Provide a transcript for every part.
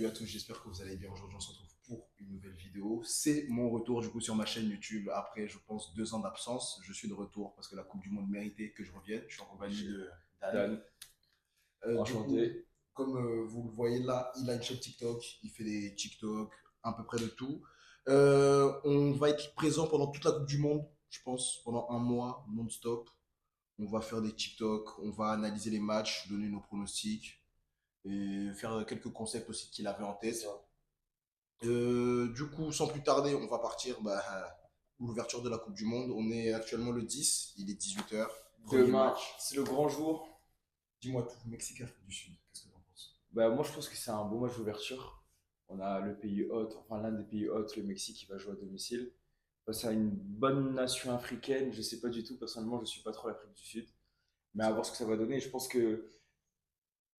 Salut à tous, j'espère que vous allez bien. Aujourd'hui, on se retrouve pour une nouvelle vidéo. C'est mon retour du coup sur ma chaîne YouTube après, je pense, 2 ans d'absence. Je suis de retour parce que la Coupe du Monde méritait que je revienne. Je suis en compagnie de Dan. Dan, Du coup, enchanté. comme vous le voyez là, il a une chaîne TikTok. Il fait des TikTok, à peu près de tout. On va être présent pendant toute la Coupe du Monde, je pense, pendant un mois non-stop. On va faire des TikTok, on va analyser les matchs, donner nos pronostics et faire quelques concepts aussi qu'il avait en C'est tête. ça. Du coup, sans plus tarder, on va partir l'ouverture de la Coupe du Monde. On est actuellement le 10, il est 18 h. Premier Demain, match. c'est le grand jour. Dis-moi tout, Mexique, Afrique du Sud, qu'est-ce que tu en penses? Bah, moi, je pense que c'est un bon match d'ouverture. On a le pays hôte, enfin l'un des pays hôtes, le Mexique, qui va jouer à domicile. Face à une bonne nation africaine, je sais pas du tout. Personnellement, je suis pas trop l'Afrique du Sud. Mais à voir ce que ça va donner. Je pense que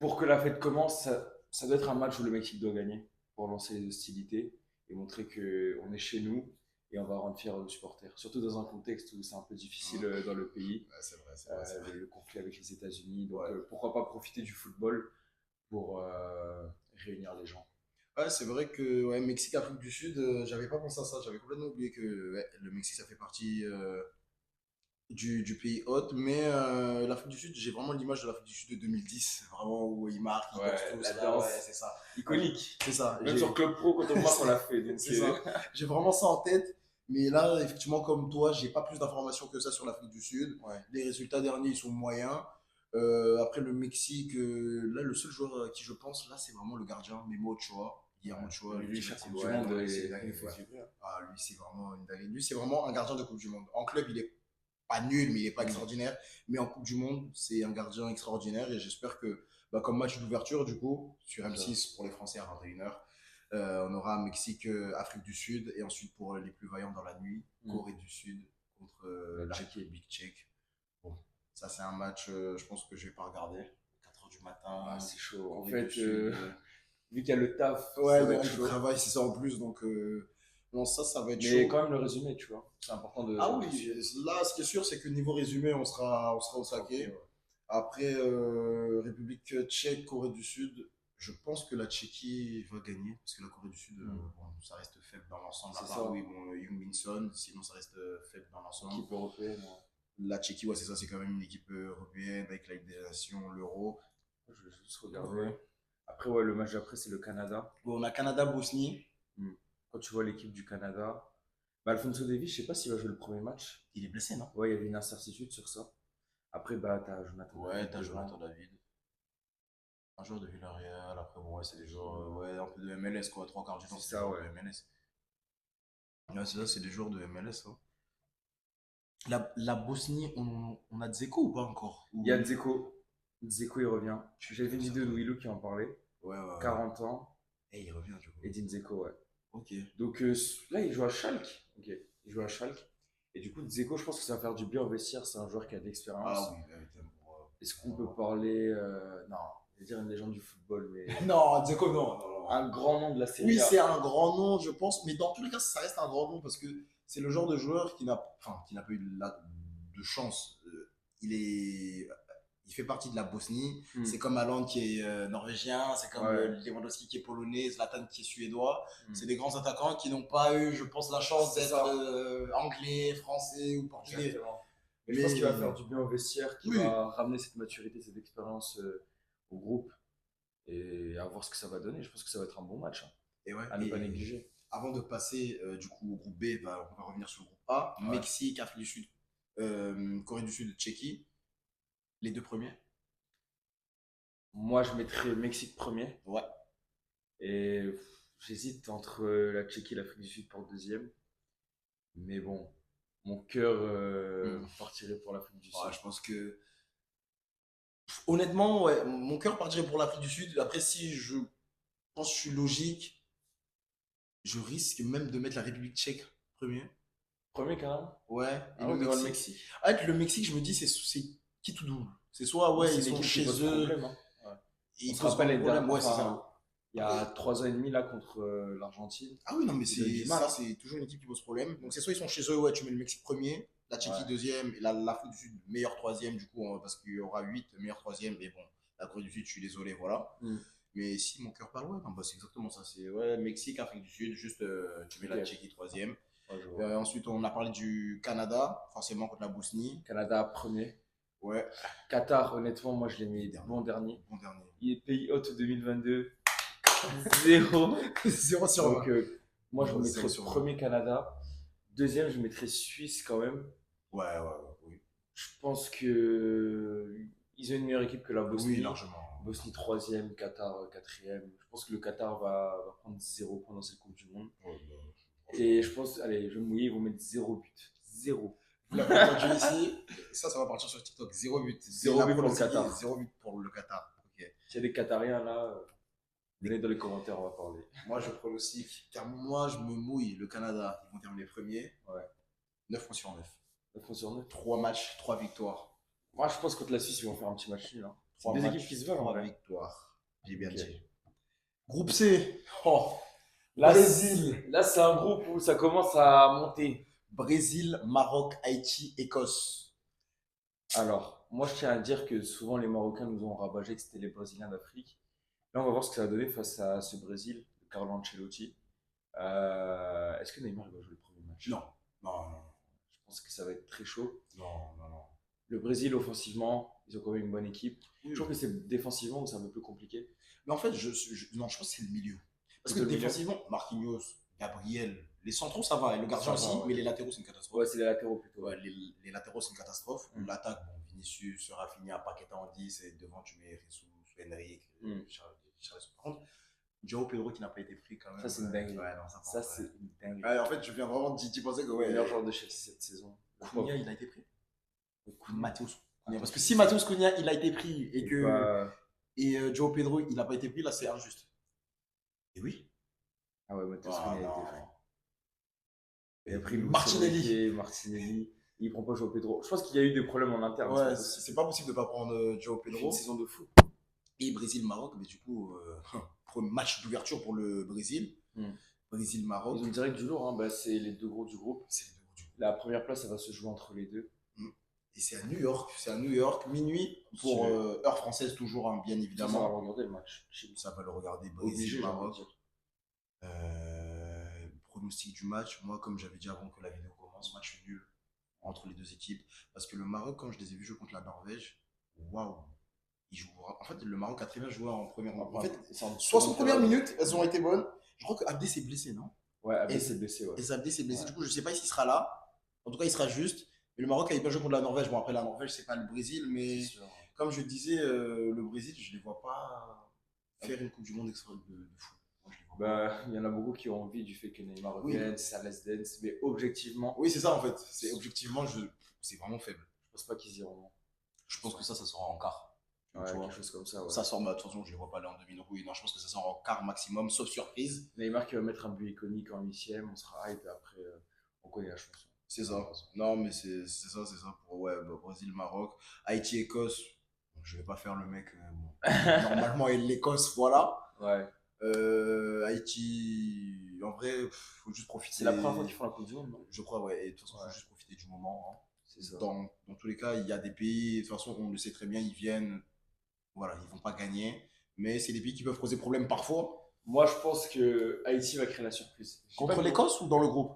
pour que la fête commence, ça doit être un match où le Mexique doit gagner pour lancer les hostilités et montrer qu'on est chez nous et on va rendre fiers nos supporters. Surtout dans un contexte où c'est un peu difficile dans le pays. Ouais, c'est vrai, c'est vrai, c'est vrai. Le conflit avec les États-Unis. Donc Ouais. pourquoi pas profiter du football pour réunir les gens. Ouais, c'est vrai que ouais, Mexique, Afrique du Sud, j'avais pas pensé à ça. J'avais complètement oublié que ouais, le Mexique, ça fait partie du pays hôte. Mais l'Afrique du Sud, j'ai vraiment l'image de l'Afrique du Sud de 2010. Vraiment où ils marquent, ils dansent Ouais, tous. la Là, ouais, danse c'est ça. iconique. C'est ça. Même sur Club Pro, quand on marque, on l'a fait. Donc, C'est ça. J'ai vraiment ça en tête. Mais là, effectivement, comme toi, j'ai pas plus d'informations que ça sur l'Afrique du Sud. ouais. Les résultats derniers, ils sont moyens. Après le Mexique, là, le seul joueur à qui je pense, là, c'est vraiment le gardien, Memo Ochoa. Guillermo Ochoa, Lui, chaque Coupe du ouais, Monde, non, lui, c'est une il dinguerie, nous fait ouais. vibrer. Ah, lui, c'est vraiment une dinguerie. Lui, c'est vraiment un gardien de Coupe du Monde. En club, il est pas nul, mais il est pas extraordinaire. Mais en Coupe du Monde, c'est un gardien extraordinaire. Et j'espère que, comme match d'ouverture, du coup, sur M6 pour les Français à 21 h, on aura Mexique, Afrique du Sud, et ensuite pour les plus vaillants dans la nuit, Corée du Sud contre La la Tchéquie. République tchèque. Bon, ça c'est un match, je pense que je vais pas regarder. 4 h du matin, Ah, c'est chaud. En Corée fait, du Sud. vu qu'il y a le taf, Ouais, ça il y va a être du chaud. travail, c'est ça en plus, donc non, ça va être Mais chaud. quand même le résumé, tu vois. C'est important Ah de oui, suivre. là, ce qui est sûr, c'est que niveau résumé, on sera au Ok, taquet. ouais. Après, République tchèque, Corée du Sud, je pense que la Tchéquie va gagner, parce que la Corée du Sud, bon, ça reste faible dans l'ensemble, à C'est part, ça. oui, bon, Young Min Son, sinon ça reste faible dans l'ensemble. Équipe européenne. Ouais. La Tchéquie, ouais, c'est ça, c'est quand même une équipe européenne avec la Ligue des Nations, l'Euro. Je vais juste regarder. Ouais. Après, ouais, le match d'après, c'est le Canada. Bon, on a Canada-Bosnie, Quand tu vois l'équipe du Canada, bah, Alfonso Davies, je sais pas s'il va jouer le premier match. il est blessé, non? Ouais, il y avait une incertitude sur ça. Après, bah, t'as Jonathan Ouais, David t'as devant. Jonathan David. Un joueur de Villarreal, après, bon, ouais, c'est des joueurs, ouais, un peu de MLS, quoi. Trois quarts du temps, C'est c'est des ça, joueurs ouais. de MLS. Ouais, c'est ça, c'est des joueurs de MLS, hein. La Bosnie, on a Dzeko ou pas encore? Il y a Dzeko. Dzeko, il revient. J'ai vu une Ça vidéo de revient. Willou qui en parlait. Ouais, ouais, ouais. 40 ans. Et il revient, du coup. Edin Dzeko, ouais. Ok. Donc là, il joue à Schalke. Ok. Il joue à Schalke. Et du coup, Dzeko, je pense que ça va faire du bien au vestiaire. C'est un joueur qui a de Ah l'expérience. oui, Est-ce qu'on peut parler. Non, je vais dire une légende du football, mais. non, Dzeko, non, non, non. Un grand nom de la Oui, Serie A. c'est un grand nom, je pense, mais dans tous les cas, ça reste un grand nom parce que c'est le genre de joueur qui n'a pas eu de chance. Il fait partie de la Bosnie. C'est comme Haaland qui est norvégien, c'est comme Ouais. Lewandowski qui est polonais, Zlatan qui est suédois. Mm. C'est des grands attaquants qui n'ont pas eu, je pense, la chance C'est d'être ça. Anglais, français ou portugais. Exactement. Mais je pense qu'il va faire du bien au vestiaire, qu'il Oui. va ramener cette maturité, cette expérience au groupe et à voir ce que ça va donner. Je pense que ça va être un bon match, hein, Et ouais, à ne pas négliger. avant de passer du coup au groupe B, on va revenir sur le groupe A. Ouais. Mexique, Afrique du Sud, Corée du Sud, Tchéquie. Les deux premiers. Moi, je mettrais Mexique premier. Ouais. Et j'hésite entre la Tchéquie et l'Afrique du Sud pour le deuxième. Mais bon, mon cœur partirait pour l'Afrique du Sud. Ouais, je pense que. Honnêtement, ouais, mon cœur partirait pour l'Afrique du Sud. Après, si je pense que je suis logique, je risque même de mettre la République tchèque premier. Premier, carrément. Ouais, et Ah, le on devant le Mexique. Mexique. Avec le Mexique, je me dis, c'est qui tout double. C'est soit, ouais, C'est ils une sont équipe qui chez pose eux. problème. Hein. Ouais. Et On ils se posent rappelle vraiment les problème. derniers. Ouais, c'est ça. Enfin, il y a 3 ans et demi là contre l'Argentine. Ah oui, non, mais Ils donnent du mal, ça, hein. c'est toujours une équipe qui pose problème. Donc, c'est soit ils sont chez eux, ouais, tu mets le Mexique premier, la Tchéquie Ouais. deuxième, et l'Afrique du Sud meilleur troisième, du coup, parce qu'il y aura 8 meilleurs troisième, mais bon, la Corée du Sud, je suis désolé, voilà. Mm. Mais si mon cœur parle, ouais, non, bah, c'est exactement ça. C'est ouais, Mexique, Afrique du Sud, juste tu mets la Ok. Tchéquie troisième. Ouais, je vois. Ensuite, on a parlé du Canada, forcément contre la Bosnie. Canada premier. Ouais, Qatar, honnêtement, moi je l'ai mis dernier. bon dernier. Bon dernier. Il est pays hôte 2022. Zéro. 0 sur Donc 20. moi je Non, 0 mettrais sur 20. premier Canada. Deuxième, je mettrais Suisse quand même. Ouais, ouais, ouais, oui. Je pense que ils ont une meilleure équipe que la Oui, Bosnie. largement. Bosnie troisième, Qatar quatrième. Je pense que le Qatar va prendre 0 points dans cette Coupe du Monde. Ouais, bah, Et franchement. je pense, allez, je vais me mouiller, ils vont mettre 0 but. Zéro. Vous l'avez entendu ici, ça va partir sur TikTok. 0 but. Zéro La but pour le pronostiqué, Qatar. 0 but pour le Qatar. Ok. S'il y a des Qatariens là, venez dans les commentaires, on va parler. Moi, je pronostique, car moi, je me mouille. Le Canada, ils vont terminer premier. Ouais. 9 points sur 9. 9 sur 9. 3 matchs, 3 victoires. Moi, je pense que contre la Suisse, ils vont faire un petit match nul. Hein. C'est 3 des matchs, équipes qui se veulent en 3 vrai. victoires. J'ai bien Ok. dit. Groupe C. Oh, Là, Brésil. là, c'est un groupe où ça commence à monter. Brésil, Maroc, Haïti, Écosse. Alors, moi, je tiens à dire que souvent les Marocains nous ont rabâché que c'était les Brésiliens d'Afrique. Là, on va voir ce que ça va donner face à ce Brésil de Carlo Ancelotti. Est-ce que Neymar va jouer le premier match? Non, non, non, Je pense que ça va être très chaud. non, non, non. Le Brésil, offensivement, ils ont quand même une bonne équipe. Oui, Je trouve que c'est défensivement où c'est un peu plus compliqué. mais en fait, non, je pense que c'est le milieu. Parce que Plutôt le milieu. défensivement, Marquinhos, Gabriel, les centraux, ça va. Et le gardien Ça aussi, va, ouais. mais les latéraux, c'est une catastrophe. Ouais, c'est les latéraux plutôt. Ouais, les latéraux, c'est une catastrophe. Mm. L'attaque, bon, Vinicius, Rafinha, Paqueta en 10, et devant, tu mets Jesus, Henrique, Mm. Charles. Par contre, Joao Pedro qui n'a pas été pris quand même. Ça, c'est une dinguerie. Ouais, non, Ça, c'est une dinguerie. Ouais, en fait, je viens vraiment d'y penser que, Le ouais. meilleur joueur de Chelsea cette saison. Cunha, il a été pris. Cunha. Mathéus Cunha. Parce que si Mathéus Cunha, il a été pris et que. Bah, Et Joao Pedro, il n'a pas été pris, là, c'est injuste. Et oui. ah ouais, Matheus Ah, Cunha a été non. pris. Et après, Martinelli. Martinelli, il prend pas Joao Pedro. Je pense qu'il y a eu des problèmes en interne. Ouais, c'est pas possible de pas prendre Joao C'est une Pedro. saison de fou. Et Brésil-Maroc, mais du coup, premier match d'ouverture pour le Brésil. Mm. Brésil-Maroc. Ils ont direct du lourd, hein. Bah, c'est les deux gros du groupe. C'est les deux du coup. La première place, ça va se jouer entre les deux. Et c'est à New York. C'est à New York, minuit, pour heure française toujours, hein, bien Ça va évidemment. regarder le match. Ça va le regarder Obligé, j'ai envie de Brésil-Maroc. dire. Pronostic du match, moi, comme j'avais dit avant que la vidéo commence, match nul entre les deux équipes. Parce que le Maroc, quand je les ai vus jouer contre la Norvège, waouh! Ils jouent. En fait, le Maroc a très bien joué en première. En fait, C'est en 60 premières période. minutes, elles ont été bonnes. Je crois que Abdé s'est blessé, non? Ouais, Abdé Et- s'est blessé, ouais. Et Abdé s'est blessé. Ouais. Du coup, je sais pas s'il sera là. En tout cas, il sera juste. Mais le Maroc a bien joué contre la Norvège. Bon, après, la Norvège, c'est pas le Brésil. Mais C'est sûr. comme je disais, le Brésil, je les vois pas faire une Coupe du Monde extra de fou. Moi, je les vois pas. Bah, il y en a beaucoup qui ont envie du fait que Neymar Oui. revienne, ça laisse dance, mais objectivement, Oui, c'est ça en fait. C'est objectivement, c'est vraiment faible. je pense pas qu'ils iront. Je pense que ça sera en quart. Ouais, Tu vois. quelque chose comme ça, ouais. Ça sort, bah, de toute façon, je les vois pas aller en demi-rouille. Non, je pense que ça sort en quart maximum, sauf surprise. Neymar qui va mettre un but iconique en huitième, on sera hype et après, on connaît la chanson. C'est ça. Non, mais c'est ça pour ouais, bah, Brésil, Maroc, Haïti, Écosse. Bon, je vais pas faire le mec. Bon. Normalement, et l'Écosse, voilà. Ouais. Haïti, en vrai, faut juste profiter. C'est la première fois qu'ils font la Coupe du Monde, non? Je crois, ouais. Et de toute façon, Ouais. faut juste profiter du moment. Hein. C'est ça. Dans tous les cas, il y a des pays, de toute façon, on le sait très bien, ils viennent, voilà, ils vont pas gagner. Mais c'est des pays qui peuvent poser problème parfois. Moi, je pense que Haïti va créer la surprise. Je sais Contre pas l'Écosse ou dans le groupe?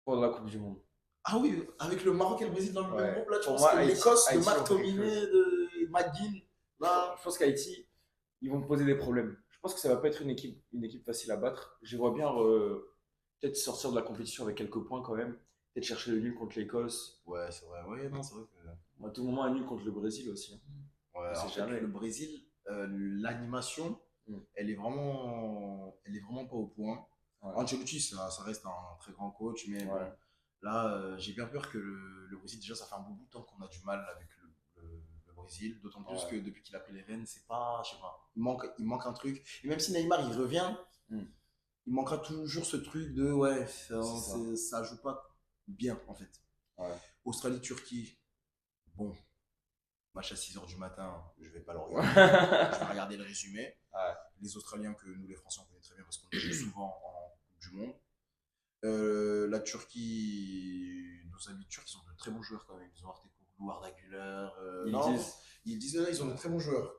pendant la Coupe du Monde. Ah oui, avec le Maroc et le Brésil dans le même Ouais. groupe, là, tu Pour penses moi, que Haïti- l'Écosse, de Haïti, Marc on fait quelque Tominé, de McGinn, là. Je pense qu'Haïti, ils vont poser des problèmes. Je pense que ça va pas être une équipe facile à battre. Je les vois bien peut-être sortir de la compétition avec quelques points quand même. Peut-être chercher le nul contre l'Écosse. Ouais, c'est vrai, ouais, non, c'est vrai que. À tout moment, un nul contre le Brésil aussi. Hein. Ouais, On sait en fait, jamais. le Brésil, l'animation, Mm. elle est vraiment pas au point. Ouais. Ancelotti, ça reste un très grand coach, mais Ouais. bon, là, j'ai bien peur que le Brésil, déjà, ça fait un bon bout de temps qu'on a du mal avec le Brésil, d'autant plus Ouais. que depuis qu'il a pris les rênes, c'est pas, je sais pas, il manque un truc. Et même si Neymar, il revient, Mm. il manquera toujours ce truc de, ouais, C'est ça joue pas bien, en fait. Ouais. Australie-Turquie, bon, match à 6h du matin, je vais pas le regarder. Je vais regarder le résumé. Ouais. Les Australiens que nous, les Français, on connaît très bien parce qu'on les joue souvent en Coupe du Monde. La Turquie, nos amis turcs, ils ont de très bons joueurs quand même. Ils ont Artekoğlu, Arda Güler. Ils non, disent. ils ont de très bons joueurs.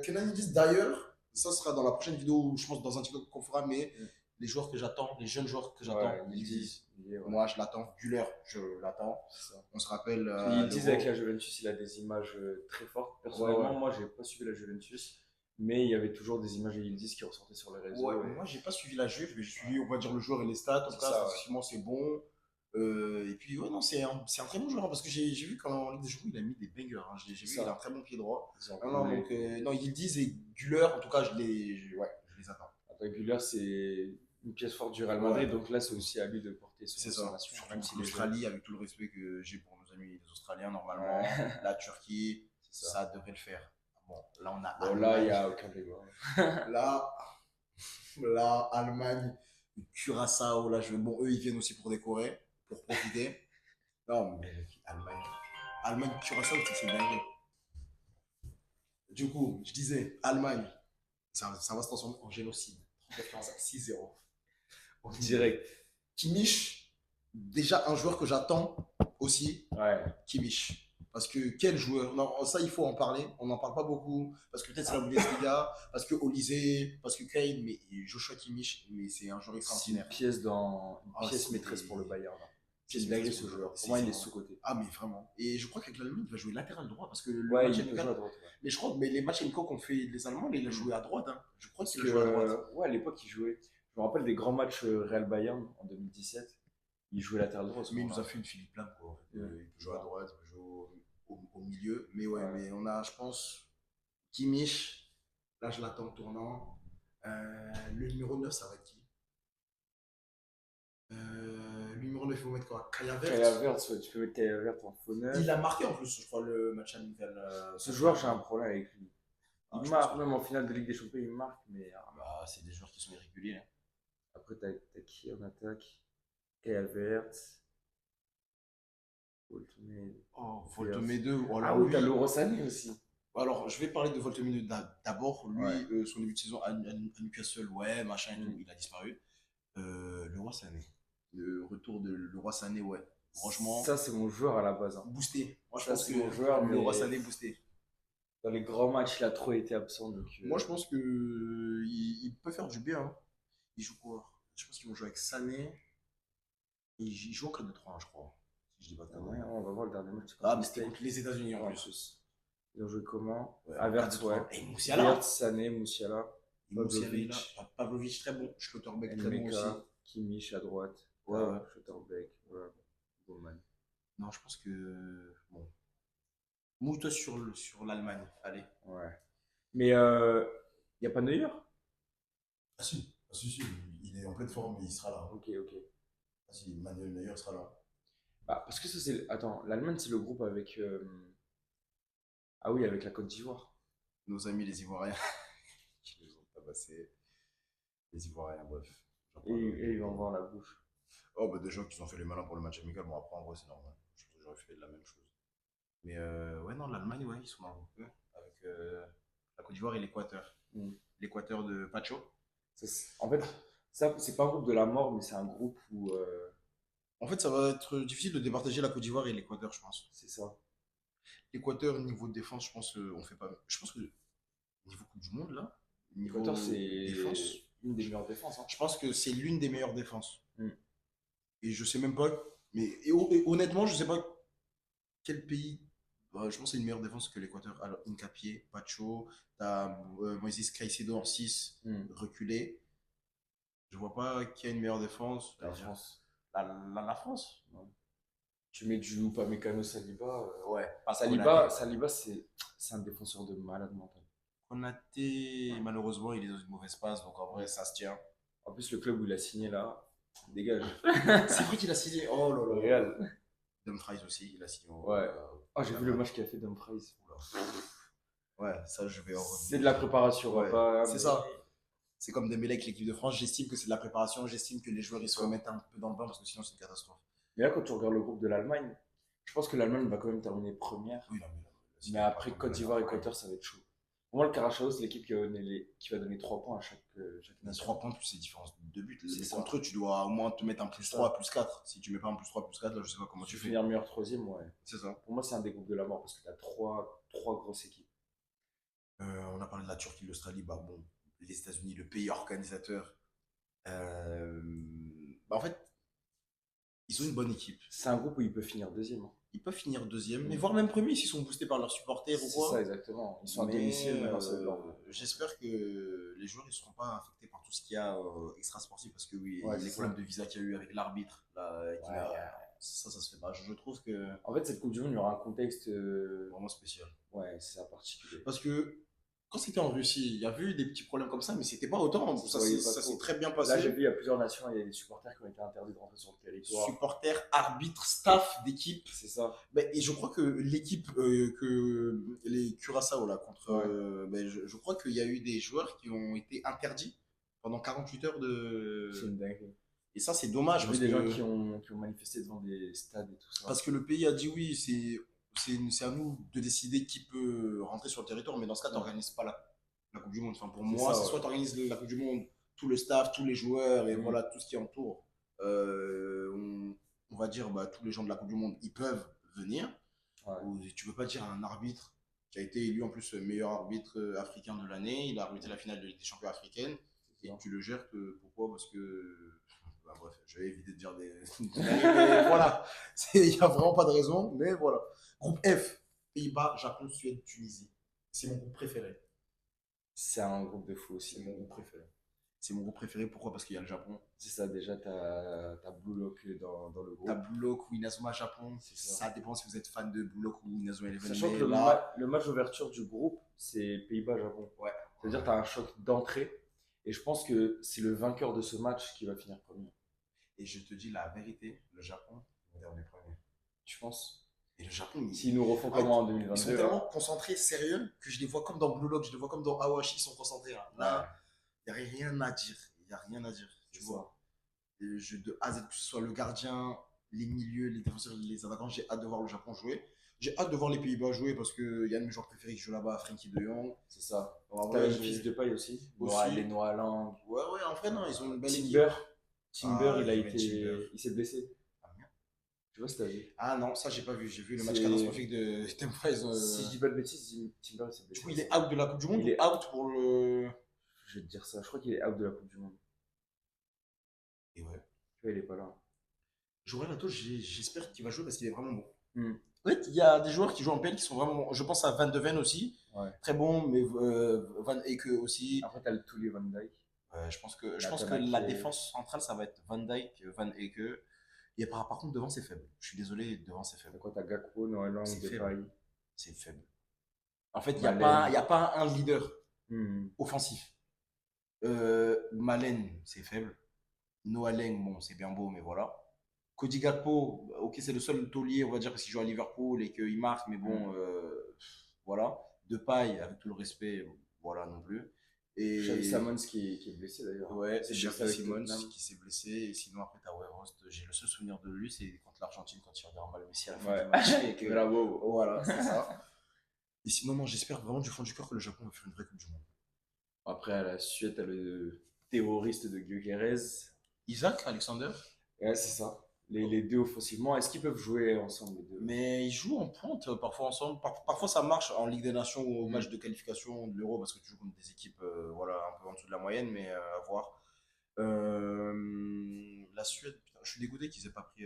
Kenan Yildiz, d'ailleurs, ça sera dans la prochaine vidéo, je pense, dans un TikTok qu'on fera, mais Mm. les joueurs que j'attends, les jeunes joueurs que Ouais, j'attends, Yildiz, Yildiz, ouais, moi, je l'attends. Güler, je l'attends. c'est ça. On se rappelle Parce que Yildiz avec la l'Euro. Juventus, il a des images très fortes. Ouais, ouais. Personnellement, moi, j'ai pas suivi la Juventus, mais il y avait toujours des images de Yildiz qui ressortaient sur les Ouais, réseaux. moi, Et... j'ai pas suivi la Juve, mais j'ai suivi, on va dire, le joueur et les stats. En tout C'est cas, ça, ouais. statistiquement, c'est bon. Et puis, ouais, non, c'est un très bon joueur, hein, parce que j'ai vu qu'en Ligue des Champions, il a mis des bangers, hein. J'ai C'est vu, il a un ça. très bon pied droit. Ils ont Non, non, donc, connu. non, Yildiz et Güler, en tout cas, ouais, je les attends. Après, Güler, c'est une pièce forte du Real Ouais, Madrid, donc là, c'est aussi à lui de porter c'est son ça. nation, Surtout même que s'il est jeune. l'Australie, avec tout le respect que j'ai pour nos amis les Australiens, normalement, Ouais, la Turquie, c'est ça. ça devrait le faire. Bon, là, on a Bon, là, il n'y Allemagne. a aucun débat. Là, là, Allemagne, Curaçao, là, bon, eux, ils viennent aussi pour décorer, pour profiter. Non, mais Allemagne, Allemagne, Curaçao, c'est dingue. Du coup, je disais, Allemagne, ça va se transformer en génocide. 6-0. Direct. Kimmich, déjà un joueur que j'attends aussi, Ouais. Kimmich. Parce que quel joueur, non, ça il faut en parler, on n'en parle pas beaucoup, parce que peut-être c'est la Bundesliga, parce que Olysée, parce que Kane, mais Joshua Kimmich, mais c'est un joueur C'est une extraordinaire. pièce, une Ah, pièce maîtresse pour le Bayern, là. C'est pièce une dinguerie maîtresse ce pour joueur. Pour c'est moi, il est vraiment. sous-côté. Ah, mais vraiment. Et je crois qu'avec l'Allemagne, il va jouer latéral droit, parce que le Ouais, match il peut jouer à amical, droite. Ouais. mais je crois que les matchs amicaux qu'ont fait les Allemands, il a Mm. joué à droite, hein. Je crois Parce qu'il a que, joué à droite. ouais, à l'époque, il jouait. Je me rappelle des grands matchs Real Bayern en 2017. Il jouait latéral droit à ce Mais il nous a moment-là. fait une Philippe Lam, quoi. Mm. Il peut jouer à droite, il peut jouer au milieu. Mais ouais, Ouais. mais on a, je pense, Kimmich, là je l'attends tournant. Le numéro 9, ça va être qui? Le numéro 9, il faut mettre quoi? Kai Kai Havertz. Havertz, ouais, tu peux mettre Kai Havertz en faux neuf. Il a marqué en plus, je crois, le match amical. Ce joueur, j'ai un problème avec lui. Ah, Il je pense marque, que même en finale de Ligue des Champions, il marque, mais bah, c'est des joueurs qui sont irréguliers, hein. après, t'as qui en attaque? Kai Havertz, Voltemaid, Oh, Wirtz. Voltemede, oh, Ah alors oui, t'as lui. Leroy Sané aussi. Alors, je vais parler de Voltemede d'abord. Lui, Ouais. son début de saison à Newcastle, ouais, machin et tout, Mm. il a disparu. Le Roi Sané. Le retour de le Roi Sané, ouais. Franchement, Ça, c'est mon joueur à la base, hein. boosté. Moi, je Ça, pense c'est que mon joueur, le Roi mais Sané boosté. dans les grands matchs, il a trop été absent. Donc, Moi, je pense que il peut faire du bien, hein. Il joue quoi? Je pense qu'ils vont jouer avec Sané. Il joue en 4-2-3, hein, je crois. Si je dis pas de ouais, conneries. on va voir le dernier match Ah, contre mais c'était Steak. contre les États-Unis en En plus. plus. Ils ont joué comment? Ouais, en Havertz, ouais. 4-2-3. Et Moussiala. Wirtz, Sané, Musiala, Et Moussiala est là. Pavlovic, Pavlovic, très bon. Schlotterbeck, très bon aussi. Nmeka, Kimmich à droite, Ouais, ouais. Schlotterbeck, voilà, Bowman. Non, je pense que. Bon. Mouille-toi sur l'Allemagne. Allez. Ouais. Mais il n'y a pas Neuer? Ah si, ah, si, il est en pleine forme, il sera là. Ok, ok. Ah si, Manuel Neuer sera là. Bah, parce que ça, c'est. Attends, l'Allemagne, c'est le groupe avec. Ah oui, avec la Côte d'Ivoire. Nos amis les Ivoiriens, qui nous ont tabassé. Les Ivoiriens, bref. J'en Et ils parle. vont voir la bouche. Oh, bah déjà qu'ils ont fait les malins pour le match amical. Bon, après, en vrai, c'est normal. Je pense que j'aurais fait la même chose. Mais ouais, non, l'Allemagne, ouais, ils sont dans le groupe E, avec la Côte d'Ivoire et l'Équateur. Mm. L'Équateur de Pacho. En fait, ça, c'est pas un groupe de la mort, mais c'est un groupe où. En fait, ça va être difficile de départager la Côte d'Ivoire et l'Équateur, je pense. C'est ça. L'Équateur, niveau défense, je pense on fait pas. Je pense que niveau Coupe du Monde, là, niveau L'Équateur, c'est défense, une des meilleures défenses, hein. je pense que c'est l'une des meilleures défenses. Mm. Et je sais même pas. Mais et honnêtement, je sais pas quel pays. Bah, je pense que c'est une meilleure défense que l'Équateur. Alors, Incapié, Pacho, t'as Moïse Caicedo en 6 Mm. reculé. Je vois pas qui a une meilleure défense. La France. La France. Ouais. Tu mets du Upamecano Saliba. Ouais, pas Saliba, c'est un défenseur de malade mental. Konaté, malheureusement, il est dans une mauvaise passe, donc en vrai, ça se tient. En plus, le club où il a signé là, dégage. C'est vrai qu'il a signé. Oh là Le là. Real. Dumfries aussi, il a signé. Ouais. Oh, j'ai vu le match qu'il a fait Dumfries. Ouais, ça, je vais en C'est de la préparation, Ouais, pas. c'est ça. C'est comme Dembélé avec l'équipe de France. J'estime que c'est de la préparation. J'estime que les joueurs ils se remettent un peu dans le bain parce que sinon c'est une catastrophe. Mais là, quand tu regardes le groupe de l'Allemagne, je pense que l'Allemagne va quand même terminer première. Oui, non, mais là, Mais après, Côte d'Ivoire et Équateur, ça va être chaud. Pour moi, le Carachaos, c'est l'équipe qui va donner 3 points à chaque Mais nation. 3 points plus ces différences de but. C'est Mais ça. contre eux, tu dois au moins te mettre un plus 3, plus 4. Si tu mets pas un plus 3, plus 4, là, je sais pas comment Tu tu veux fais. finir meilleur troisième, ouais. C'est ça. Pour moi, c'est un des groupes de la mort parce que tu as trois grosses équipes. On a parlé de la Turquie, l'Australie, bah bon, les États-Unis, le pays organisateur. Euh, en fait, ils ont une bonne équipe. C'est un groupe où il peut finir deuxième, hein. Ils peuvent finir deuxième, mais Mm. voire même premier s'ils sont boostés par leurs supporters ou C'est ça, quoi. exactement. Ils sont à Mais domicile, maintenant c'est blanc. j'espère que les joueurs ne seront pas affectés par tout ce qu'il y a extra sportif parce que oui, Ouais, les c'est problèmes ça. de visa qu'il y a eu avec l'arbitre, là, Ouais, y a- ça se fait pas. Je trouve que En fait, cette Coupe du Monde, il y aura un contexte, vraiment spécial. ouais, c'est ça, particulier. Parce que quand c'était en Russie, il y a eu des petits problèmes comme ça, mais c'était pas autant. Ça se voyait pas Ça s'est trop. très bien Là, j'ai passé. vu, il y a plusieurs nations, il y a des supporters qui ont été interdits de rentrer sur le territoire. Supporters, arbitres, staff d'équipe. C'est ça. Ben, et je crois que l'équipe, que les Curaçao, là, contre. Ouais. Ben, je crois qu'il y a eu des joueurs qui ont été interdits pendant 48 heures C'est de. une dinguerie. Et ça, c'est dommage J'ai vu parce des gens que, qui ont manifesté devant des stades et tout ça. parce que le pays a dit oui, c'est à nous de décider qui peut rentrer sur le territoire, mais dans ce cas, tu Ouais. n'organises pas la Coupe du Monde. Enfin, pour C'est moi, ça, c'est ouais. soit tu organises la Coupe du Monde, tout le staff, tous les joueurs et Mm. voilà, tout ce qui entoure. On va dire, bah, tous les gens de la Coupe du Monde, ils peuvent venir. Ouais. Ou tu peux pas dire à un arbitre qui a été élu en plus meilleur arbitre africain de l'année, il a arbitré la finale de Ligue des champions africaine, C'est et ça. tu le gères pourquoi? Parce que. Bah, bref, je vais éviter de dire des. Mais voilà, il n'y a vraiment pas de raison, mais voilà. Groupe F, Pays-Bas, Japon, Suède, Tunisie. C'est mon groupe préféré. C'est un groupe de fou C'est aussi. mon groupe préféré. C'est mon groupe préféré, pourquoi? Parce qu'il y a le Japon. C'est ça, déjà, t'as Blue Lock dans le T'as groupe. Blue Lock ou Inazuma Japon. C'est ça. Ça dépend si vous êtes fan de Blue Lock ou Inazuma Eleven. Sachant que Mais le, là, le match d'ouverture du groupe, c'est Pays-Bas-Japon. ouais. C'est-à-dire que tu as un choc d'entrée. Et je pense que c'est le vainqueur de ce match qui va finir premier. Et je te dis la vérité, le Japon, ils vont terminer premier. Tu penses? Et le Japon, S'ils nous refont ouais, comme en ils sont 2022, tellement là. concentrés, sérieux, que je les vois comme dans Blue Lock, je les vois comme dans Awashi, ils sont concentrés. Là, il n'y a rien à dire. Il n'y a rien à dire. Tu C'est vois. Le jeu de A à Z, que ce soit le gardien, les milieux, les défenseurs, les attaquants, j'ai hâte de voir le Japon jouer. J'ai hâte de voir les Pays-Bas jouer parce qu'il y a un de mes joueurs préférés qui joue là-bas, Frankie de Jong. C'est ça. En T'as vrai, le fils de paille aussi. Aussi. Les Noah Lang. Ouais, ouais, en vrai, non, ils ont une belle équipe. Timber. Timber, Ah, il a Kevin été. Timber. Il s'est blessé. Ah, merde. Tu vois, si t'as vu. Ah non, ça, j'ai pas vu. J'ai vu le match C'est- catastrophique de Tempraise. Si je dis pas de bêtises, Timber, il s'est blessé. Du coup, il est out de la Coupe du Monde Il ou est- out pour le. Je vais te dire ça. Je crois qu'il est out de la Coupe du Monde. Et ouais. Tu vois, il est pas là. Joël Lato, j'espère qu'il va jouer parce qu'il est vraiment bon. Hmm. En fait, il y a des joueurs qui jouent en PL qui sont vraiment bons. Je pense à Van de Ven aussi, Ouais. très bon, mais Van Eke aussi. Après, t'as le Tous Van Dyke. Je pense que Nathan la Ake. défense centrale, ça va être Van Dijk, Van Eke. Et par contre, devant, c'est faible. Je suis désolé, devant, c'est T'as faible. quoi? T'as Gakpo, Noah Lang, C'est Depay. faible. C'est faible. En fait, il n'y a, Malen. y a pas un leader Hmm. offensif. Malen, c'est faible. Noah Lang, bon, c'est bien beau, mais voilà. Cody Gakpo, ok, c'est le seul taulier, on va dire, parce qu'il joue à Liverpool et qu'il marque, mais bon, voilà. Depay, avec tout le respect, voilà non plus. Et Xavi Simons qui est blessé d'ailleurs. ouais, C'est Xavi blessé avec Simons Tottenham. qui s'est blessé. Et sinon, après, t'as Weghorst. J'ai le seul souvenir de lui, c'est contre l'Argentine, quand il regarde mal Messi à la fin Ouais. du match. Et que, Bravo. voilà, c'est ça. Et sinon, non, j'espère vraiment du fond du cœur que le Japon va faire une vraie Coupe du Monde. Après, à la Suède, t'as le terroriste de Gyökeres. Isaac, Alexander, Ouais, c'est ça. Les deux offensivement, est-ce qu'ils peuvent jouer ensemble les deux? mais ils jouent en pointe parfois ensemble. Parfois, ça marche en Ligue des Nations ou au match de qualification de l'Euro parce que tu joues contre des équipes voilà, un peu en dessous de la moyenne, mais à voir. La Suède, putain, je suis dégoûté qu'ils aient pas pris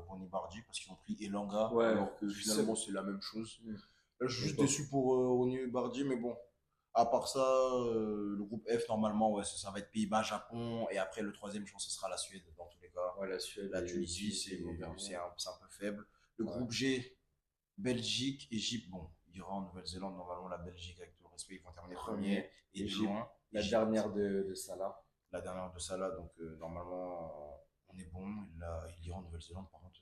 Ronny Bardi parce qu'ils ont pris Elanga, Ouais, alors que je suis finalement c'est la même chose. Mm. Là, je suis juste D'accord. déçu pour Ronny Bardi, mais bon. À part ça, le groupe F, normalement, ouais, ça va être Pays-Bas, Japon, et après le troisième, je pense que ce sera la Suède dans tous les cas. Ouais, la Suède. La et Tunisie, Bulgarie. c'est un peu faible. Le Ouais. groupe G, Belgique, Égypte, bon, Iran, Nouvelle-Zélande, normalement la Belgique, avec tout le respect, ils vont terminer premier. Et de Égypte. loin, La Égypte, dernière de Salah. la dernière de Salah, donc normalement, on est bon. L'Iran, Nouvelle-Zélande, par contre,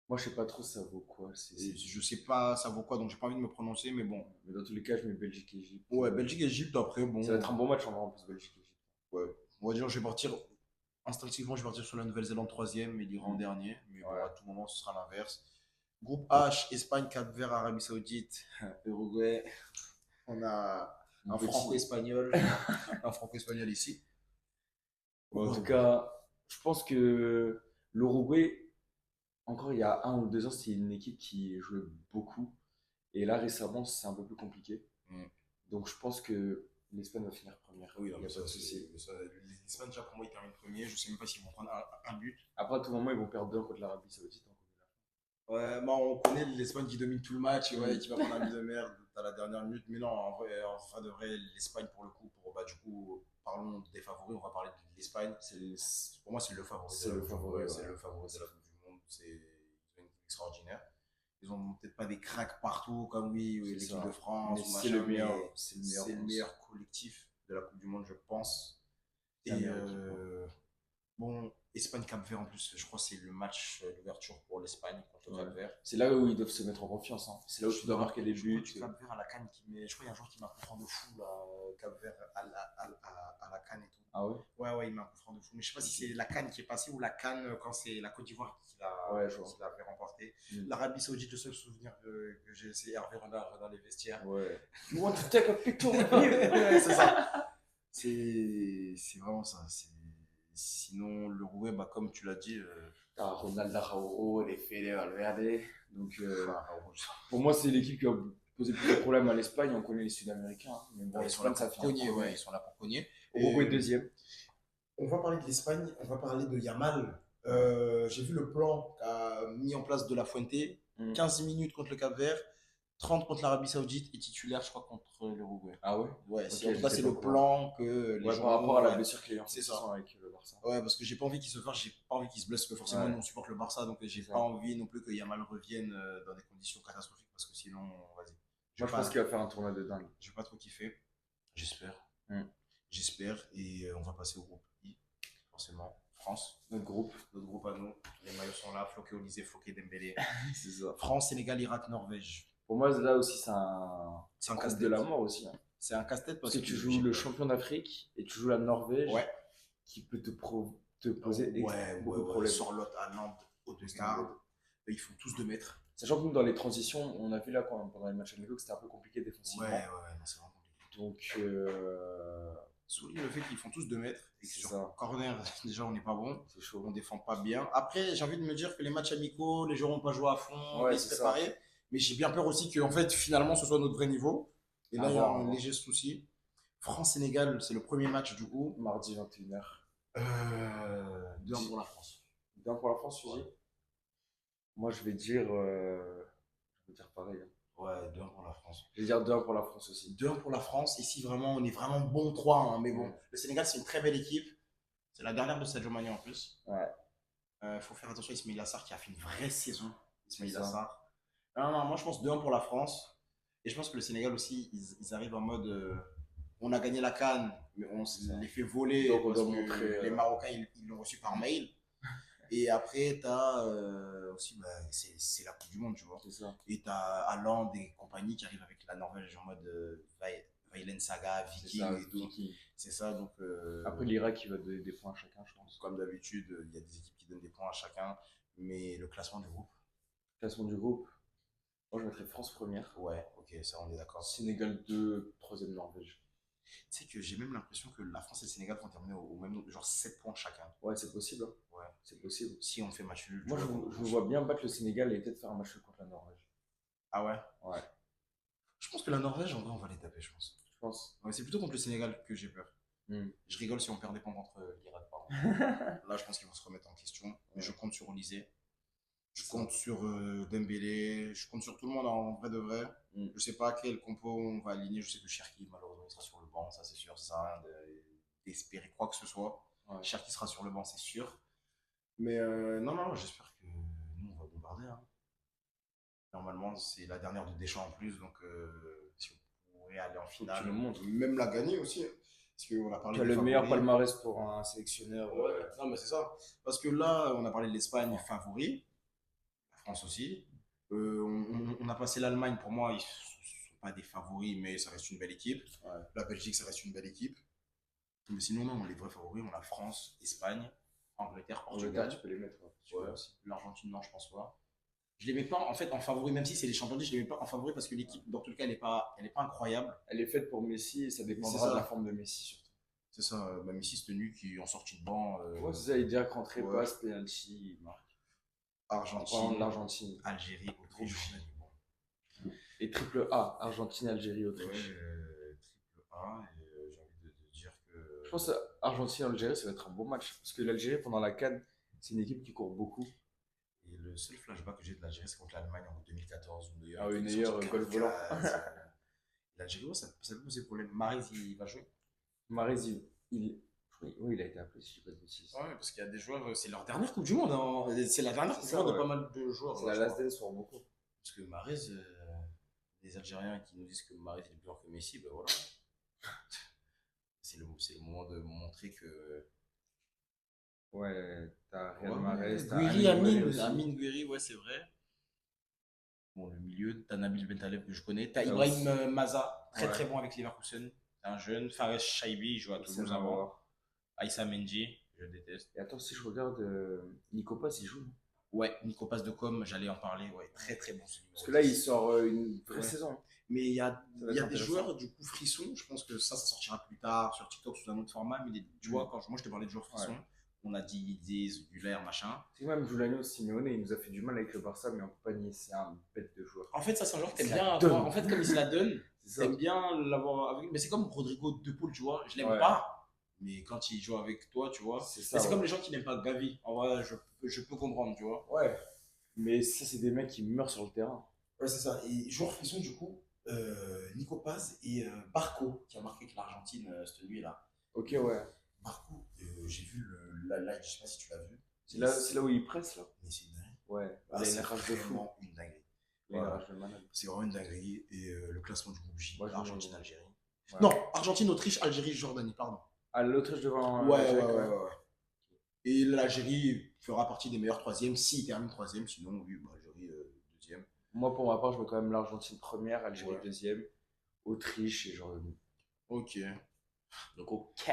Moi, je sais pas trop ça vaut quoi. je sais pas ça vaut quoi, donc j'ai pas envie de me prononcer, mais bon. Mais dans tous les cas, je mets Belgique et Égypte. Ouais, Belgique, Égypte, après, bon. Ça va être un bon match en vrai, en plus, Belgique et Égypte. Ouais. On va dire, je vais partir, instinctivement, je vais partir sur la Nouvelle-Zélande troisième et l'Iran dernier, mais bon, Ouais. à tout moment, ce sera l'inverse. Groupe H, Espagne, Cap-Vert, Arabie Saoudite, Uruguay. On a un Petit. franco-espagnol, un franco-espagnol ici. En tout cas, je pense que l'Uruguay, encore il y a 1 ou 2 ans, c'était une équipe qui jouait beaucoup. Et là, récemment, c'est un peu plus compliqué. Mm. Donc je pense que l'Espagne va finir première. Oui, Il non, n'y mais a pas de souci. l'Espagne, déjà pour moi, ils terminent premier. Je sais même pas s'ils vont prendre un but. Après, à tout moment, ils vont perdre 2 contre l'Arabie Saoudite. Ouais, bah, on connaît l'Espagne qui domine tout le match, et ouais, Mm. qui va prendre un but de merde à la dernière minute. Mais non, en vrai de vrai, l'Espagne, pour le coup, du coup, parlons des favoris, on va parler de l'Espagne. Pour moi, c'est le favori. C'est le favori, C'est ouais. le favori de la Coupe du Monde. Ils ont une équipe extraordinaire. Ils ont peut-être pas des cracks partout, comme oui, C'est l'équipe ça. de France Mais ou c'est machin, le meilleur. mais C'est le meilleur. c'est le meilleur collectif de la Coupe du Monde, je pense. C'est la Et meilleure équipe, ouais. bon, Espagne-Cap-Vert en plus, je crois que c'est le match d'ouverture pour l'Espagne contre le Ouais. Cap-Vert. C'est là où ils doivent se mettre en confiance, hein. C'est là où tu dois marquer des Je crois buts. que Cap-Vert à la canne qui met. Je crois qu'il y a un joueur qui met un coup franc de fou, là, Cap-Vert à la canne et tout. Ah ouais? Ouais, il met un coup franc de fou. Mais je sais pas si c'est la canne qui est passée ou la canne quand c'est la Côte d'Ivoire Ouais, je vois. qui l'avait remporté. Mm. L'Arabie Saoudite, le seul souvenir que j'ai, c'est Hervé Renard dans les vestiaires. Ouais. You want to take a picture with me? Ouais, c'est ça. C'est vraiment ça. Sinon, l'Uruguay, bah, comme tu l'as dit, T'as Ronaldo Araujo, les Fede Valverde. Donc, enfin, pour moi, c'est l'équipe qui a posé plus de problèmes à l'Espagne. On connaît les Sud-Américains, hein. Mais bon, ils sont là l'Espagne, ça pour finit cogner, premier. ouais, ils sont là pour cogner. Uruguay Et, deuxième. on va parler de l'Espagne, on va parler de Yamal. J'ai vu le plan qu'a mis en place de la Fuente. 15 minutes contre le Cap-Vert, 30 contre l'Arabie Saoudite et titulaire, je crois, contre l'Uruguay. Ah ouais? Ouais, Ok, en tout cas, c'est j'étais pas le au courant. plan que les Ouais, gens. par rapport à la blessure qu'il a eu en c'est ça. saison avec le Barça. Ouais, parce que j'ai pas envie qu'il se fasse, j'ai pas envie qu'il se blesse, parce que forcément, Ouais. nous on supporte le Barça, donc j'ai C'est pas ça. envie non plus que Yamal revienne dans des conditions catastrophiques, parce que sinon, vas-y. Moi, je pense qu'il va faire un tournoi de dingue. Je vais pas trop kiffer. J'espère. Mm. J'espère. Et on va passer au groupe I, forcément. France, Notre groupe. notre groupe à nous. Les maillots sont là, Floqué Olysée, Floqué Dembélé. C'est ça. France, Sénégal, Irak, Norvège. Pour moi, là aussi, c'est un C'est casse de la mort aussi, hein. C'est un casse-tête Parce que tu joues j'ai le peur. champion d'Afrique et tu joues la Norvège, Ouais. qui peut te poser beaucoup de problèmes. Sorlotte, Haaland, Odegaard, ils font tous 2 mètres. Sachant que nous, dans les transitions, on a vu là pendant les matchs amicaux que c'était un peu compliqué défensivement. Ouais, non, c'est vraiment compliqué. Donc, Souligne le fait qu'ils font tous 2 mètres et que c'est sur ça. corner, déjà, on n'est pas bon. C'est chaud. On défend pas bien. Après, j'ai envie de me dire que les matchs amicaux, les joueurs n'ont pas joué à fond, Ouais, ils se c'est préparaient. Mais j'ai bien peur aussi qu'en fait, finalement, ce soit notre vrai niveau. Et là, À il y a voir, un à voir. léger souci. France-Sénégal, c'est le premier match du coup. Mardi 21h. 2-1 pour la France. Bien pour la France, tu dis? Moi, je vais dire pareil, hein. Ouais, 2-1 pour la France. Je vais dire 2-1 pour la France aussi. 2-1 pour la France. Et si vraiment on est vraiment bon 3, hein, mais bon, Ouais. le Sénégal, c'est une très belle équipe. C'est la dernière de Sadio Mané en plus. Ouais. Faut faire attention à Ismail Assar qui a fait une vraie saison. Ismail C'est ça. Assar. Non, moi je pense 2-1 pour la France. Et je pense que le Sénégal aussi, ils arrivent en mode. On a gagné la CAN, mais on C'est ça. les fait voler Donc, on parce doit que montrer, les Marocains, ils l'ont reçu par mail. Et après, tu as aussi, c'est la Coupe du Monde, tu vois. C'est ça. Et tu as Haaland et compagnie qui arrivent avec la Norvège en mode Vaillen Saga, C'est Viking ça, et tout. Viking. C'est ça, donc. Après, l'Irak, il va donner des points à chacun, je pense. Comme d'habitude, il y a des équipes qui donnent des points à chacun. Mais le classement du groupe, Classement du groupe. Moi, je mettrais France première. ouais, ok, ça on est d'accord. Sénégal 2, troisième Norvège. Tu sais que j'ai même l'impression que la France et le Sénégal vont terminer au même nombre, genre 7 points chacun. Ouais, c'est possible, hein. Ouais. C'est possible. Si on fait match nul. Moi, je me vois bien battre le Sénégal et peut-être faire un match nul contre la Norvège. Ah ouais? Ouais, Je pense que la Norvège, en vrai, on va les taper, je pense. je pense. Ouais, c'est plutôt contre le Sénégal que j'ai peur. Hmm. Je rigole si on perd des points contre l'Irak, pardon. Là, je pense qu'ils vont se remettre en question. Mais je compte sur Olysée. Je compte sur Dembélé. Je compte sur tout le monde en vrai de vrai. Je sais pas quel compo on va aligner. Je sais que Cherki, malheureusement, il sera sur le banc. Ça, c'est sûr. Ça sert à rien d'espérer quoi que ce soit. Ouais. Cherki sera sur le banc, c'est sûr. Mais non, j'espère que nous, on va bombarder, hein. Normalement, c'est la dernière de Deschamps en plus. Donc, si on pourrait aller en Faut que finale, tu nous montres. même la gagner aussi. Parce qu'on a parlé Tu as des le meilleur favoris. palmarès pour un sélectionneur. Ouais, non, mais c'est ça. Parce que là, on a parlé de l'Espagne favori, la France aussi. On a passé l'Allemagne, pour moi, ils ne sont pas des favoris, mais ça reste une belle équipe. Ouais. La Belgique, ça reste une belle équipe. Mais sinon, non, les vrais favoris, on a France, Espagne, Angleterre, Angleterre, Portugal. tu peux les mettre. Ouais. L'Argentine, non, je pense pas. Je les mets pas en fait en favori, même si c'est les champions du monde, je les mets pas en favori parce que l'équipe, dans tout le cas, elle est pas incroyable. Elle est faite pour Messi et ça dépendra C'est ça. de la forme de Messi surtout. C'est ça, même ici, cette tenue qui en sortie de banc. Ouais, c'est ça, il est direct rentré, ouais. passe, penalty, il marque. En parlant Argentine, de l'Argentine. Algérie, Autriche, Jordanie. Bon. Et triple A, Argentine, Algérie, Autriche. Ouais, Voilà, et j'ai envie de dire Je que. pense que Argentine-Algérie, ça va être un bon match. Parce que l'Algérie, pendant la CAN, c'est une équipe qui court beaucoup. Et le seul flashback que j'ai de l'Algérie, c'est contre l'Allemagne en 2014, où Neuer Ah il oui, fait des Neuer, sorties de goal volant. kamikaze. L'Algérie, ouais, ça peut poser problème. Mahrez, il va jouer. Mahrez, oui, il a été appelé, si je dis pas de bêtises. Ouais, parce qu'il y a des joueurs, c'est leur dernière Coupe du Monde, hein. C'est la dernière C'est Coupe du ça, Monde de ouais. pas mal de joueurs, C'est là, la je last crois. dance pour beaucoup. Parce que Mahrez, les Algériens qui nous disent que Mahrez est plus fort que Messi, ben voilà. C'est le moment de montrer que. Ouais, t'as Ouais, Riyad ouais, Mahrez, t'as Guiri, Amine Gouiri Amine, aussi. Amine Guiri, ouais, c'est vrai. Bon, le milieu, t'as Nabil Bentaleb que je connais. T'as T'as Ibrahim aussi. Maza, très Ouais, très bon avec Leverkusen. T'as un jeune. Fares Shaibi, il joue à Hissem Toulouse avant. Aouar. Aïssa Mendy, je déteste. Et attends, si je regarde, Nico Paz, il joue, non? Ouais, Nico Pass de Com, j'allais en parler. Ouais, très très bon ce Parce numéro que là, il 10. sort une vraie Ouais. saison. Mais Ça va il y être a des intéressant. joueurs, du coup, frissons. Je pense que ça sortira plus tard sur TikTok sous un autre format. Mais tu vois, quand moi je te parlais de joueurs frissons, Ouais. on a dit Diz, Güler, machin. C'est même Juliano Simeone, il nous a fait du mal avec le Barça, mais on peut pas nier, c'est un bête de joueur. En fait, ça, c'est un joueur que t'aimes Il se bien la avoir. donne. En fait, comme il se la donne, C'est ça. t'aimes bien l'avoir avec. Mais c'est comme Rodrigo De Paul, tu vois. Je l'aime Ouais. pas. Mais quand il joue avec toi, tu vois. C'est Mais ça. c'est Ouais. comme les gens qui n'aiment pas Gavi. En vrai, je peux comprendre, tu vois. Ouais. Mais ça, c'est des mecs qui meurent sur le terrain. Ouais, c'est ça. Et joueur frisson, du coup, Nico Paz et Barco, qui a marqué avec l'Argentine cette nuit-là. Ok, ouais. Barco, j'ai vu le live, je sais pas si tu l'as vu. C'est là où il presse, là. Mais c'est une dinguerie. Ouais. Ah, Il a c'est une rage de fou. vraiment une dinguerie. Il a une Voilà. rage de malade. C'est vraiment une dinguerie. Et le classement du groupe J, Moi, je Argentine, Algérie. Ouais. Non, Argentine, Autriche, Algérie, Jordanie, pardon. Ah, l'Autriche devant Ouais, l'Algérie, ouais, quand ouais, même. ouais. Et l'Algérie fera partie des meilleurs troisièmes s'il termine troisième. Sinon, oui, bah, Algérie deuxième. Moi, pour ma part, je mets quand même l'Argentine première, Algérie Ouais. deuxième, Autriche et Jordanie. Ok. Donc, ok.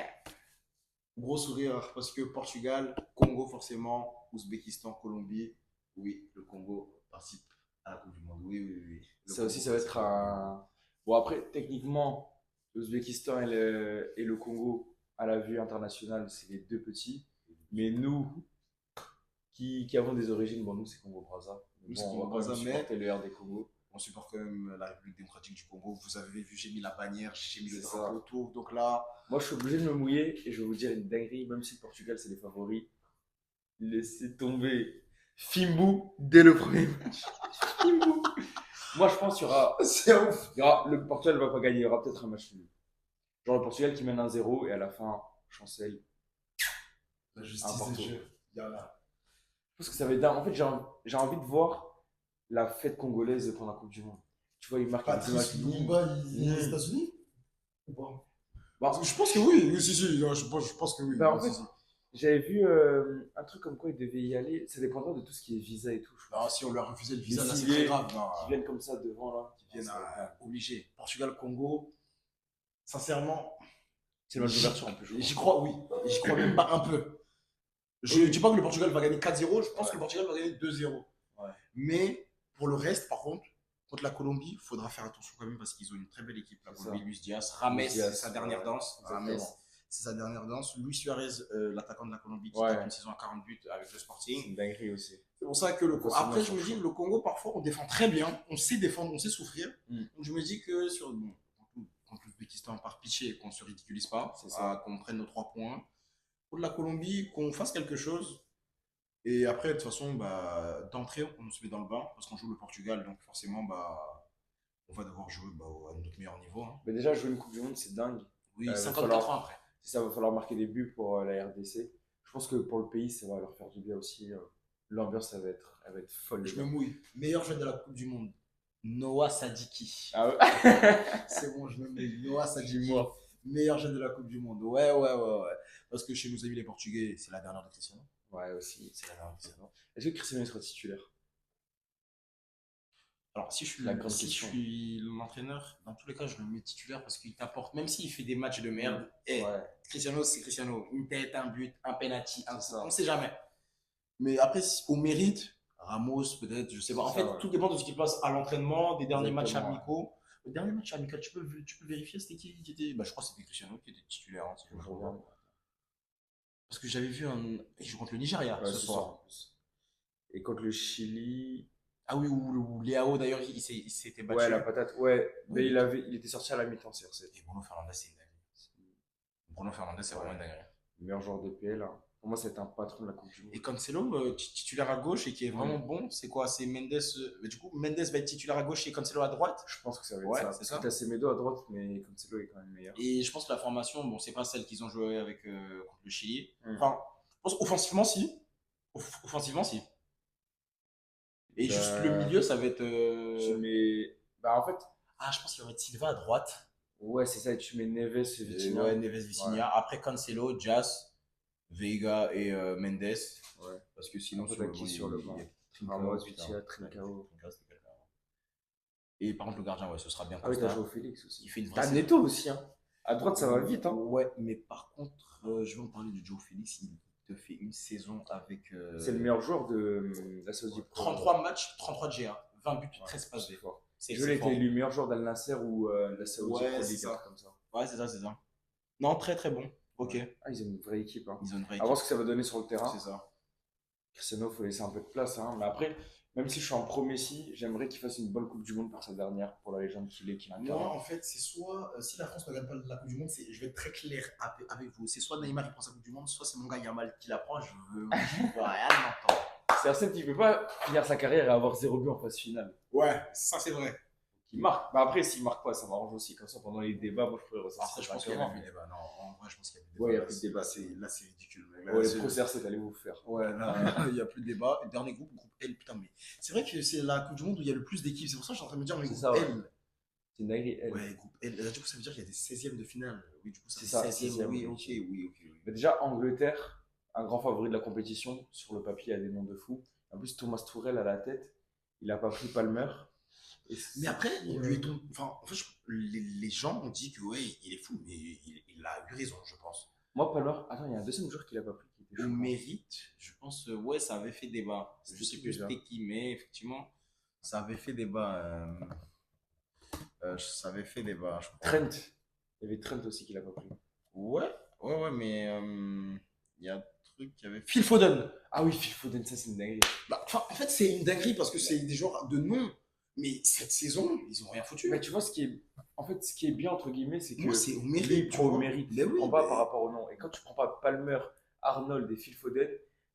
Gros sourire parce que Portugal, Congo forcément, Ouzbékistan, Colombie. Oui, le Congo participe à la Coupe du Monde. Oui, oui, oui. Le Ça aussi, Congo ça va participe être à la Coupe du Monde. un. Bon, après, techniquement, l'Ouzbékistan et le Congo, à la vue internationale, c'est les deux petits. Mais nous, qui avons des origines, bon, nous, c'est Congo-Brazza. Nous, c'est Bon, on va quand Congo-Brazza, même mais supporter le R des Congo. on supporte quand même la République démocratique du Congo. Vous avez vu, j'ai mis la bannière, j'ai mis le C'est drapeau ça. autour. Donc là, Moi, je suis obligé de me mouiller et je vais vous dire une dinguerie, même si le Portugal, c'est les favoris. Laissez tomber Fimbu dès le premier match. Fimbu. Moi, je pense qu'il y aura. c'est ouf. Le Portugal ne va pas gagner, il y aura peut-être un match nul. Genre le Portugal qui mène 1-0 et à la fin, chancelle. La Un justice partout. des jeux. Il y en a. Je pense que ça va être dingue. En fait, j'ai envie de voir la fête congolaise pendant la Coupe du Monde. Tu vois, ils marquent des Patrice matchs. Lumumba, il est aux Mmh. États-Unis ou pas? Bah, Parce que je pense que oui. Oui, si, si. Non, je pense que oui. bah, en Oui, fait, si, si. j'avais vu un truc comme quoi ils devaient y aller. Ça dépendra de tout ce qui est visa et tout. Je Non, pense. si on leur refusait le visa, Les là, c'est ciblés très grave. Non, qui viennent comme ça devant là. ils viennent Ça va être dingue. obligés. Portugal-Congo, sincèrement, C'est le match d'ouverture en plus. Je crois. j'y crois, oui. J'y crois même pas un peu. Je ne dis pas que le Portugal va gagner 4-0, je pense que le Portugal va gagner 2-0. Ouais. Mais pour le reste, par contre, contre la Colombie, il faudra faire attention quand même parce qu'ils ont une très belle équipe. La C'est Colombie, ça. Luis Diaz, Rames, Luis Diaz, c'est sa dernière ouais. danse. Rames, Exactement. c'est sa dernière danse. Luis Suarez, l'attaquant de la Colombie, qui Ouais. tape une saison à 40 buts avec le C'est Sporting. une dinguerie aussi. C'est pour ça que le Congo. Forcément, Après, ils je sont me dis, chauds. le Congo, parfois, on défend très bien. On sait défendre, on sait souffrir. Mm. Donc, je me dis que sur. Bon, contre l'Ouzbékistan, par pitié, qu'on ne se ridiculise pas, C'est ça. qu'on prenne nos 3 points. Pour la Colombie, qu'on fasse quelque chose. Et après, de toute façon, bah, d'entrée, on se met dans le bain parce qu'on joue le Portugal. Donc, forcément, bah, on va devoir jouer bah, à notre meilleur niveau. Hein. Mais déjà, jouer une Coupe du Monde, c'est dingue. Oui, va 54 falloir- ans après. Ça va falloir marquer des buts pour la RDC. Je pense que pour le pays, ça va leur faire du bien aussi. L'ambiance, elle va être folle. les Je me gars. mouille. Meilleur jeune de la Coupe du Monde. Noah Sadiki. Ah ouais. C'est bon, je me mouille. Noah Sadiki. Dis-moi. Meilleur jeune de la Coupe du Monde. Ouais, ouais, ouais, ouais. Parce que chez nos amis les Portugais, c'est la dernière de Cristiano. Ouais, aussi. C'est la dernière de Cristiano. Est-ce que Cristiano sera titulaire? Alors, si je suis, La grande si je question. suis l'entraîneur, dans tous les cas, je le mets titulaire parce qu'il t'apporte, même s'il fait des matchs de merde, Ouais. Cristiano, c'est Cristiano. Une tête, un but, un penalty, C'est ça. on ne sait jamais. Mais après, au mérite, Ramos, peut-être, je sais pas. En C'est fait, ça, ouais. tout dépend de ce qui passe à l'entraînement, des derniers matchs Exactement, amicaux. Le dernier match amical, tu peux vérifier, c'était qui était. Bah, je crois que c'était Cristiano qui était titulaire. Hein, si je me Je trompe regarde. pas. Parce que j'avais vu un. Il joue contre le Nigeria Ouais, ce ce soir. soir en plus. Et contre le Chili. Ah oui, ou Léao d'ailleurs, il s'était battu. Ouais, la patate. Ouais. Oui, Mais il était sorti à la mi-temps, CR7. Et Bruno Fernandes, c'est une dinguerie. Bruno Fernandes, c'est vraiment une dinguerie. Meilleur joueur de PL. Hein. Pour moi, c'est un patron de la Coupe du Monde. Et Cancelo, titulaire à gauche et qui est vraiment bon, c'est quoi? C'est Mendes. Mais du coup, Mendes va être titulaire à gauche et Cancelo à droite. Je pense que ça va être Ouais, ça. c'est Parce ça. que t'as Semedo à droite, mais Cancelo est quand même meilleur. Et je pense que la formation, bon, c'est pas celle qu'ils ont joué avec contre le Chili. Mm. Enfin, je pense offensivement, si. Offensivement, si. Et juste le milieu, ça va être. Mais bah en fait, Ah, je pense qu'il va mettre Silva à droite. ouais, c'est ça. Et tu mets Neves et Vitinha. Ouais, Neves, Vitinha. Après Cancelo, Jas, Veiga et Mendes. Ouais. Parce que sinon, Après, sur t'as le qui banc, sur le banc? Ramos, Vitinha, Trincao. Et par contre, le gardien, ouais, ce sera bien Ah oui, t'as Costa. joué au Félix aussi. Il fait une vraie T'as saison. Neto aussi, hein. À droite, ça va vite, hein. Ouais, mais par contre, je vais en parler de Joe Félix. Il te fait une saison avec C'est le meilleur joueur de la Saudi Pro. 33 matchs, 33 de GA, 20 buts, 13 passes C'est D. fort. C'est Je l'ai fort. été élu meilleur joueur d'Al Nasser ou la Saudi Ouais, Pro c'est League, ça. un truc comme ça. Ouais, c'est ça, c'est ça. Non, très très bon. Ok. Ah, ils ont une vraie équipe, hein. Ils ont une vraie À voir équipe. ce que ça va donner sur le terrain. C'est ça. Cristiano, il faut laisser un peu de place, hein. Mais après, même si je suis en pro Messi, j'aimerais qu'il fasse une bonne Coupe du Monde pour sa dernière, pour la légende qu'il est, qu'il Moi, incarne. en fait, c'est soit, si la France ne gagne pas la Coupe du Monde, je vais être très clair avec vous. C'est soit Neymar qui prend sa Coupe du Monde, soit c'est mon gars Yamal qui la prend. Je veux rien entendre. C'est Arsène qui ne peut pas finir sa carrière et avoir 0 but en phase finale. Ouais, ça c'est vrai. Qui marque. Bah après, s'il marque pas, ça m'arrange aussi. Comme ça, pendant les débats, moi je pourrais ressortir. Après, je pense qu'il y avait plus de débat. Non, en vrai, je pense qu'il y a plus de débat. Ouais, il y a plus de débat. Là, c'est ridicule. Mec. Ouais, Là, les c'est- procès, c'est allez vous faire. Ouais, là, il n'y a plus de débat. Et dernier groupe, groupe L. Putain, mais c'est vrai que c'est la Coupe du Monde où il y a le plus d'équipes. C'est pour ça que je suis en train de me dire, mais C'est groupe ça, ouais. L. C'est une dinguerie, elle. Ouais, groupe L. Là, du coup, ça veut dire qu'il y a des 16e de finale. Oui, du coup, ça C'est fait ça, 16e. 16e, Oui, oui. ok, oui, ok. Oui. Mais déjà, Angleterre, un grand favori de la compétition. Sur le papier, il y a des noms de fous. En plus, Thomas Tourelle à la tête. Il n'a pas pris Palmer. Mais après, on lui est tombé. Enfin, en fait, les gens ont dit que, ouais, il est fou, mais il a eu raison, je pense. Moi, Palmer. Attends, il y a un deuxième joueur qui l'a pas pris. Qui était Au chaud. mérite, je pense, ouais, ça avait fait débat. C'était Je sais qui plus déjà c'était qui, mais effectivement, ça avait fait débat. Ça avait fait débat, je crois. Trent. Il y avait Trent aussi qui l'a pas pris. Ouais, mais il y a un truc qui avait. Phil Foden! Ah oui, Phil Foden, ça c'est une dinguerie. Bah, en fait, c'est une dinguerie parce que c'est des joueurs de nom. Mais cette saison, ils ont rien foutu. Mais tu vois, ce qui est bien, entre guillemets, c'est que Moi, c'est au lui, mérite. il tu prend au vois. mérite. Mais Il oui, prend pas mais- par rapport au nom. Et quand tu prends pas Palmer, Arnold et Phil Foden,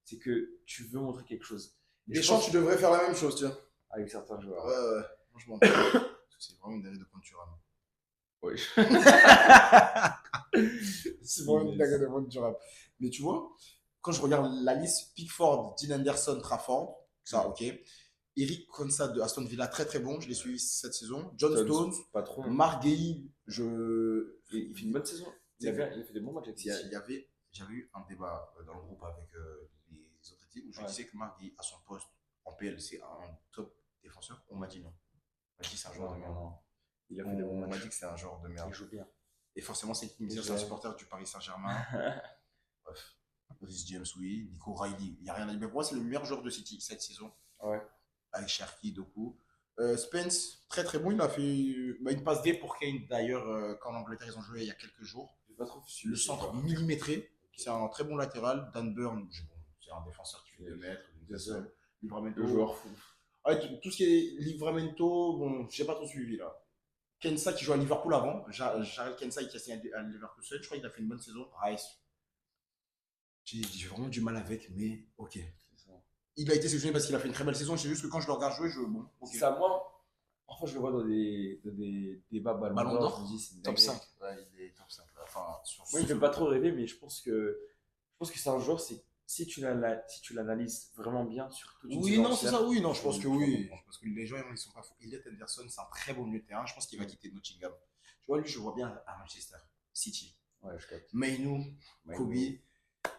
c'est que tu veux montrer quelque chose. Et je Deschamps, pense tu devrais faire la même chose, tiens. avec certains joueurs. Ouais, franchement. Parce que c'est vraiment une dinguerie de prendre Thuram. Ouais. C'est vraiment une dinguerie de prendre Thuram. Mais tu vois, quand je regarde la liste, Pickford, Dean Anderson, Trafford, ça, ok. Eric Konsa de Aston Villa, très très bon, je l'ai suivi cette saison. John Stones, Patron. Marc Guehi, Il fait une bonne saison. Il a fait des bons matchs avec City. J'avais eu un débat dans le groupe avec les autres équipes où je Ouais. disais que Marc Guehi, à son poste en PL, c'est un top défenseur. On m'a dit non. On m'a dit c'est un joueur de merde. Non. Il a fait des bons On m'a matchs. dit que c'est un joueur de merde. Il joue bien. Et forcément, c'est qui me disait, Et c'est un j'ai- supporter du Paris Saint-Germain. Bref. Rhys James, oui. Nico Riley, il n'y a rien à dire. Mais pour moi, c'est le meilleur joueur de City cette saison. Ouais. Avec Cherki, Doku. Spence, très très bon. Il a fait une passe D pour Kane, d'ailleurs, quand l'Angleterre ils ont joué il y a quelques jours. J'ai pas trop suivi Le ce centre joueur. millimétré. C'est un très bon latéral. Dan Burn, c'est un défenseur qui fait 2 mètres. Bien sûr. Livramento. Le joueur fou. Ouais, tout ce qui est Livramento, bon, j'ai pas trop suivi là. Kensa qui joue à Liverpool avant. Jarel Kensa qui a signé à Liverpool seul. Je crois qu'il a fait une bonne saison. Rice. J'ai vraiment du mal avec, mais ok. C'est ça. Il a été sélectionné parce qu'il a fait une très belle saison. C'est juste que quand je le regarde jouer, bon, ok. C'est ça, moi, parfois je le vois dans des débats Ballon Ballon d'Or, d'Or, je me dis c'est une Top dinguerie. 5. Ouais, il est top 5 là. Enfin, Moi, il ne fait pas trop rêver, mais je pense que c'est un joueur, si tu l'analyses vraiment bien sur toute une Oui, saison non, c'est entière, ça, oui, non, je pense tu que vas oui. comprendre. Parce que les gens, ils sont pas fous. Elliot Anderson, c'est un très bon milieu de terrain. Je pense qu'il va quitter Nottingham. Tu vois, lui, je le vois bien à Manchester City. Ouais, je capte. Mainu, Kobe,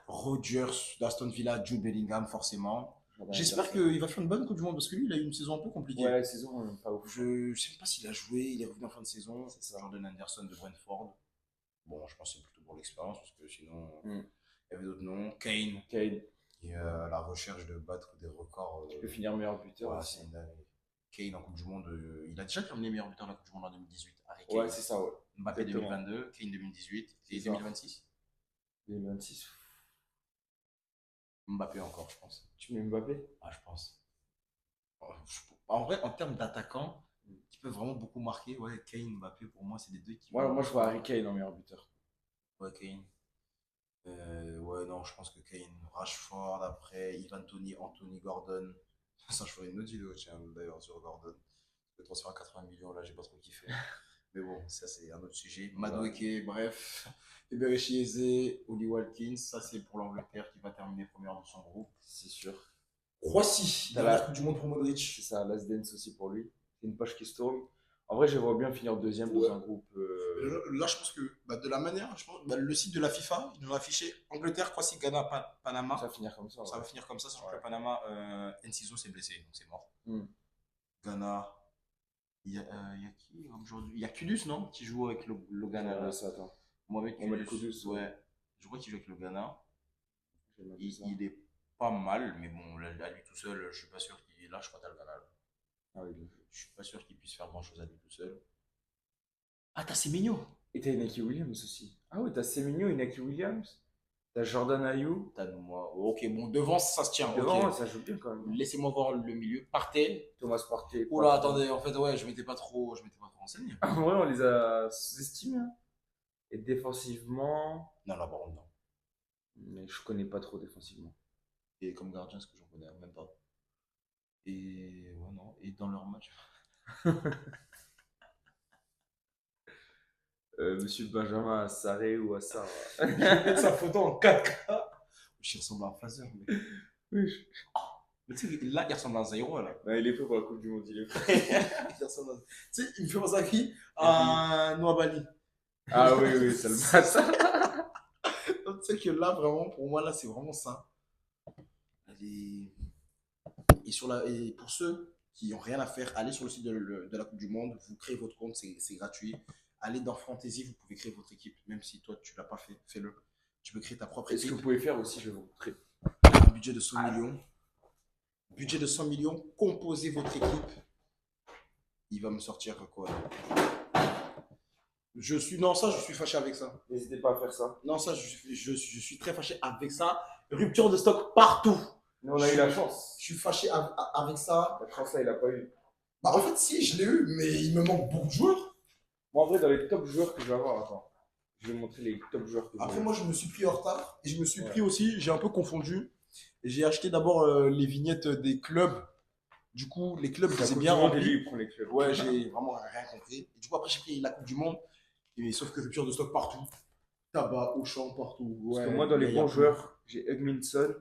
Rodgers d'Aston Villa, Jude Bellingham, forcément. J'espère qu'il va faire une bonne Coupe du Monde parce que lui, il a eu une saison un peu compliquée. Ouais, la saison, pas ouf. Je ne sais même pas s'il a joué, il est revenu en fin de saison. C'est ça. Jordan Anderson de Brentford. Bon, je pense que c'est plutôt pour l'expérience parce que sinon, Mm. il y avait d'autres noms. Kane, Kane, qui est à la recherche de battre des records. qui peut finir meilleur buteur Ouais, aussi. c'est une dinguerie. Kane en Coupe du Monde, il a déjà terminé meilleur buteur de la Coupe du Monde en 2018. Harry Kane. Ouais, c'est ça, ouais. Mbappé Exactement. 2022, Kane 2018 et C'est ça. 2026. 2026. Mbappé encore, je pense. Tu mets Mbappé? Ah, je pense. En vrai, en termes d'attaquants qui peuvent vraiment beaucoup marquer, ouais, Kane, Mbappé, pour moi, c'est les deux qui. Moi je vois Harry Kane en meilleur buteur. Ouais, Kane. Ouais, non, je pense que Kane, Rashford, après, Ivan Toney, Anthony Gordon. Ça, je ferai une autre vidéo, tiens, d'ailleurs, sur Gordon. Le transfert à 80 millions, là, j'ai pas trop kiffé. Mais bon, ça, c'est un autre sujet. Ouais, Madueke, bref. Eberechi Eze, Oli Watkins, ça, c'est pour l'Angleterre qui va terminer première de son groupe. c'est sûr. Croatie, T'as dernière la- Coupe du Monde pour C'est Modric. ça, Last Dance aussi pour lui. C'est une page qui se tourne. En vrai, j'aimerais bien finir deuxième Ouais. dans un groupe. Là, je pense que bah, de la manière, je pense, bah, le site de la FIFA, il nous a affiché Angleterre, Croatie, Ghana, Panama. Ça va finir comme ça. Ça va Ouais. finir comme ça, sachant que Ouais. le Panama, Enciso s'est blessé, donc c'est mort. Hmm. Ghana, il y a qui aujourd'hui? Il y a Kudus, non? Qui joue avec le Ghana là. Ça, attends. Mohamed Mohamed Kudus, Kudus, ouais. Je crois qu'il joue avec le Ghana. Je vais noter Il, ça. il est pas mal, mais bon, là, à lui tout seul, je suis pas sûr qu'il. Là, je crois que t'as le Ghana. Là. Ah oui, bien. Je suis pas sûr qu'il puisse faire grand chose à lui tout seul. Ah, t'as Semenyo! Et t'as Inaki Williams aussi. Ah oui, t'as Semenyo, Inaki Williams. T'as Jordan Ayew. T'as moi. Ok, bon, devant, ça se tient. Devant, Ok. ça joue bien quand même. Laissez-moi voir le milieu. Partez. Thomas Partey. Oula, attendez, en fait, ouais, je m'étais pas trop renseigné. En vrai, on les a sous-estimés. Hein. Et défensivement. Non, là, par contre, non. Mais je connais pas trop défensivement. Et comme gardien, ce que j'en connais même pas. Et ouais, non. Et dans leur match. Monsieur Benjamin Sarré ou Assar. Je vais mettre sa photo en 4K. Je ressemble à un phaser, mais. Oui. Mais tu sais, là, il ressemble à un Zaïrois, là. Ouais, il est prêt pour la Coupe du Monde, il est prêt. Il ressemble à. Tu sais, il me fait penser à qui? À Noabali. Ah oui, oui, ça le passe. Donc, tu sais que là, vraiment, pour moi, là, c'est vraiment ça. Et, et pour ceux qui n'ont rien à faire, allez sur le site de la Coupe du Monde, vous créez votre compte, c'est gratuit. Allez dans Fantasy, vous pouvez créer votre équipe, même si toi, tu ne l'as pas fait, fais-le. Tu peux créer ta propre Et ce que équipe. vous pouvez faire aussi, je vais vous montrer. Un budget de 100 millions. Budget de 100 millions, composez votre équipe. Il va me sortir quoi là? Non, ça, je suis fâché avec ça. N'hésitez pas à faire ça. Non, ça, je suis très fâché avec ça. Rupture de stock partout. Mais on a eu la chance. Je suis fâché avec ça. La chance là, il a pas eu. Bah, en fait, si, je l'ai eu, mais il me manque beaucoup de joueurs. Moi, en vrai, dans les top joueurs que je vais avoir, attends. Je vais montrer les top joueurs que je vais Après, avoir. moi, je me suis pris en retard. Et je me suis Ouais. pris aussi, j'ai un peu confondu. J'ai acheté d'abord les vignettes des clubs. Du coup, les clubs, je La les ai Coupe bien du Monde, et remplis. lui, il prend les clubs. Ouais, j'ai vraiment rien compris. Et du coup, après, j'ai pris la Coupe du Monde. Et, sauf que rupture de stock partout. Tabac, Auchan, partout. Parce que Ouais, moi, dans les mais y a bons plus. joueurs, j'ai Hugminson,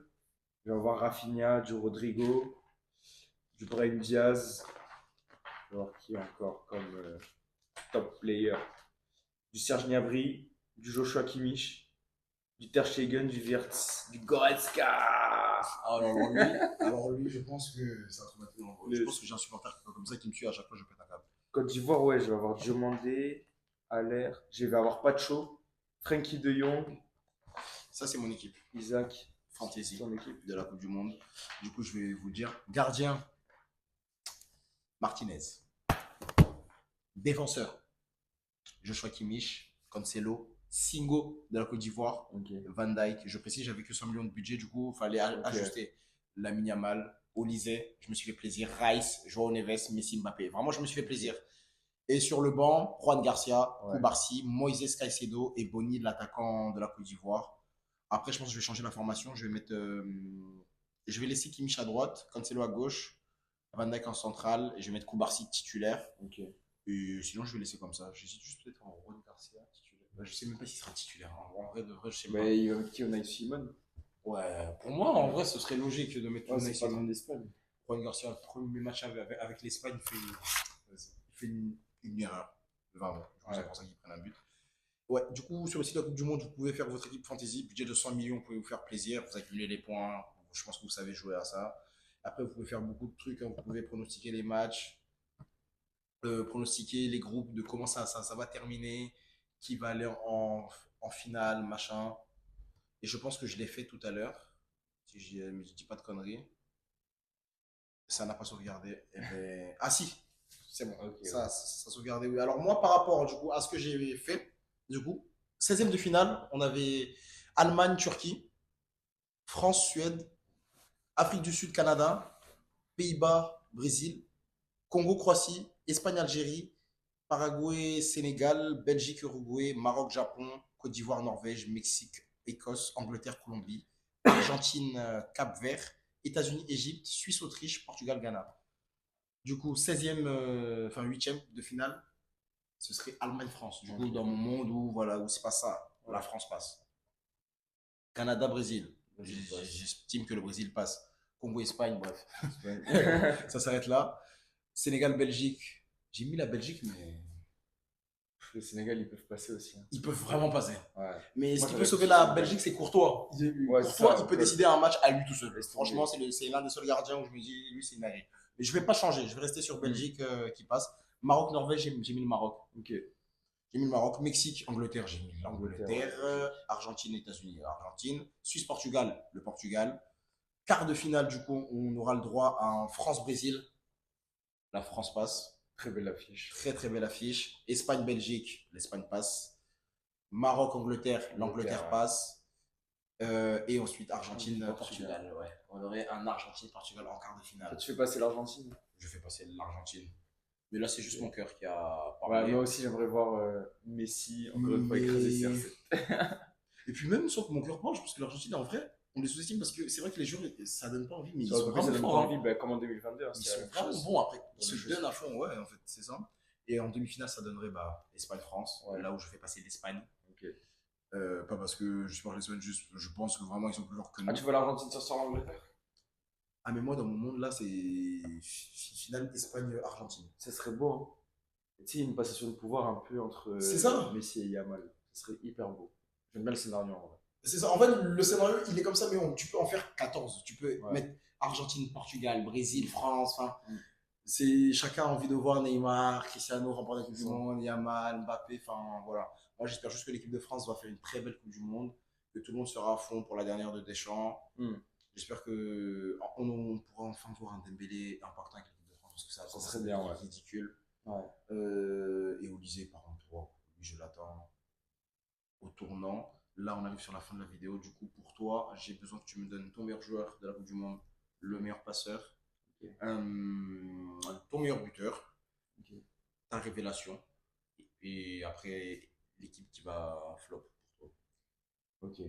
je vais avoir Rafinha, du Rodrigo, du Brahim Diaz, je vais avoir qui encore comme top player, du Serge Gnabry, du Joshua Kimmich, du Ter Stegen, du Wirtz, du Goretzka. Alors lui, je pense que c'est un traumatisme. Je Le- pense que j'ai un supporter comme ça qui me suit à chaque fois, je pète un câble. Côte d'Ivoire, ouais, je vais avoir Diomandé, Aller, je vais avoir Pacho, Frankie de Jong, Ça, c'est mon équipe. Isaac, Fantasy ton équipe. de la Coupe du Monde. Du coup, je vais vous dire. Gardien, Martinez. Défenseur, Joshua Kimmich, Cancelo, Singo de la Côte d'Ivoire, Ok. Van Dijk. Je précise, j'avais que 100 millions de budget, du coup, il fallait Ok. ajuster. Lamine Yamal, Olise, je me suis fait plaisir. Rice, Joao Neves, Messi, Mbappé. Vraiment, je me suis fait plaisir. Et sur le banc, Juan Garcia, Ouais. Koubarsi, Moïse Caicedo et Boni, l'attaquant de la Côte d'Ivoire. Après, je pense que je vais changer la formation. Je vais laisser Kimmich à droite, Cancelo à gauche, Van Dijk en centrale, et je vais mettre Koubarsi titulaire. Ok. Et sinon, je vais laisser comme ça. J'hésite juste peut-être en Juan Garcia titulaire. Bah, je sais même pas s'il sera titulaire. En vrai, de vrai, je sais pas. Mais il va mettre qui? On a Simon. Ouais, pour moi, en vrai, ce serait logique de mettre Ouais, Unai c'est pas Simon. loin d'Espagne. Juan Garcia, le premier match avec l'Espagne, il fait une erreur. Vraiment. Du coup, Ouais. c'est pour ça qu'ils prennent un but. Ouais, du coup, sur le site de la Coupe du Monde, vous pouvez faire votre équipe fantasy. Budget de 100 millions, vous pouvez vous faire plaisir. Vous accumulez les points. Je pense que vous savez jouer à ça. Après, vous pouvez faire beaucoup de trucs. Hein. Vous pouvez pronostiquer les matchs, pronostiquer les groupes, de comment ça va terminer, qui va aller en finale, machin. Et je pense que je l'ai fait tout à l'heure. Si je ne dis pas de conneries. Ça n'a pas sauvegardé. Eh ben... Ah si, c'est bon. Ok, Ça a sauvegardé, oui. Alors moi, par rapport du coup, à ce que j'ai fait, du coup, 16e de finale, on avait Allemagne-Turquie, France-Suède, Afrique du Sud, Canada, Pays-Bas, Brésil, Congo-Croatie, Espagne-Algérie, Paraguay-Sénégal, Belgique-Uruguay, Maroc-Japon, Côte d'Ivoire-Norvège, Mexique, Écosse, Angleterre, Colombie, Argentine, Cap-Vert, États-Unis, Égypte, Suisse, Autriche, Portugal, Ghana. Du coup, 16e, enfin 8e de finale, ce serait Allemagne-France. Du coup, Ok. dans mon monde où, voilà, où c'est pas ça, la Ouais. France passe. Canada-Brésil. Vas-y, passe. J'estime que le Brésil passe. Congo-Espagne, bref. Espagne. Ça s'arrête là. Sénégal-Belgique. J'ai mis la Belgique, mais Le Sénégal, ils peuvent passer aussi, hein. ils peuvent vraiment passer. Ouais. Mais ce Moi, qui peut j'aurais sauver plus la Sénégal. Belgique, c'est Courtois. Ouais, c'est Courtois, ça, il peut ouais. décider un match à lui tout seul. Laisse Franchement, tomber. c'est l'un des seuls gardiens où je me dis, lui, c'est une dinguerie. Mais je vais pas changer. Je vais rester sur Mm. Belgique qui passe. Maroc-Norvège, j'ai mis le Maroc. Ok. J'ai mis le Maroc. Mexique, Angleterre, j'ai mis Angleterre, l'Angleterre. ouais. Argentine, États-Unis, Argentine. Suisse, Portugal, le Portugal. Quart de finale, du coup, on aura le droit à un France-Brésil. La France passe. Très belle affiche. Très, très belle affiche. Espagne-Belgique, l'Espagne passe. Maroc-Angleterre, l'Angleterre Ouais. passe. Et ensuite Argentine-Portugal. Portugal. Ouais. On aurait un Argentine-Portugal en quart de Toi, finale. tu fais passer l'Argentine? Je fais passer l'Argentine. Mais là, c'est juste mon cœur qui a Ouais, parlé. moi aussi, j'aimerais voir Messi encore une fois Mais- écraser CR7. Et puis même sans que mon cœur parle, je pense que l'Argentine, en vrai, on les sous-estime parce que c'est vrai que les joueurs, ça donne pas envie, mais ils Sur le sont papier, ça vraiment donne pas forts. envie, Hein. bah, comme en 2022. Hein, Ils c'était la sont même vraiment chose. bons après. Ils Dans se le jeu. donnent à fond, ouais, en fait, c'est ça. Et en demi-finale, ça donnerait Espagne-France, Ouais. là où je fais passer l'Espagne. Ok. Pas parce que je supporte l'Espagne, juste je pense que vraiment ils sont plus forts que nous. Ah, tu vois l'Argentine sur l'Angleterre? Ah, mais moi, dans mon monde, là, c'est finale Espagne-Argentine. Ça serait beau, hein. Et tu sais, une passation de pouvoir un peu entre C'est ça. Messi et Yamal. Ça serait hyper beau. J'aime bien le scénario, en vrai. C'est ça. En fait, le scénario, il est comme ça, mais tu peux en faire 14. Tu peux Ouais. mettre Argentine, Portugal, Brésil, France. Enfin, Mm. c'est chacun a envie de voir Neymar, Cristiano remporter la Coupe du C'est ça. Monde, Yamal, Mbappé. Enfin, voilà. Moi, j'espère juste que l'équipe de France va faire une très belle Coupe du Monde, que tout le monde sera à fond pour la dernière de Deschamps. Mm. J'espère que on pourra enfin voir un Dembélé impactant avec l'équipe de France, parce que ça serait bien, ouais. ridicule. Ouais. Et Olysée, par contre, wow, lui, je l'attends au tournant. Là, on arrive sur la fin de la vidéo. Du coup, pour toi, j'ai besoin que tu me donnes ton meilleur joueur de la Coupe du Monde, le meilleur passeur, Ok. ton meilleur buteur, Ok. ta révélation, et après, l'équipe qui va flop pour toi. Ok.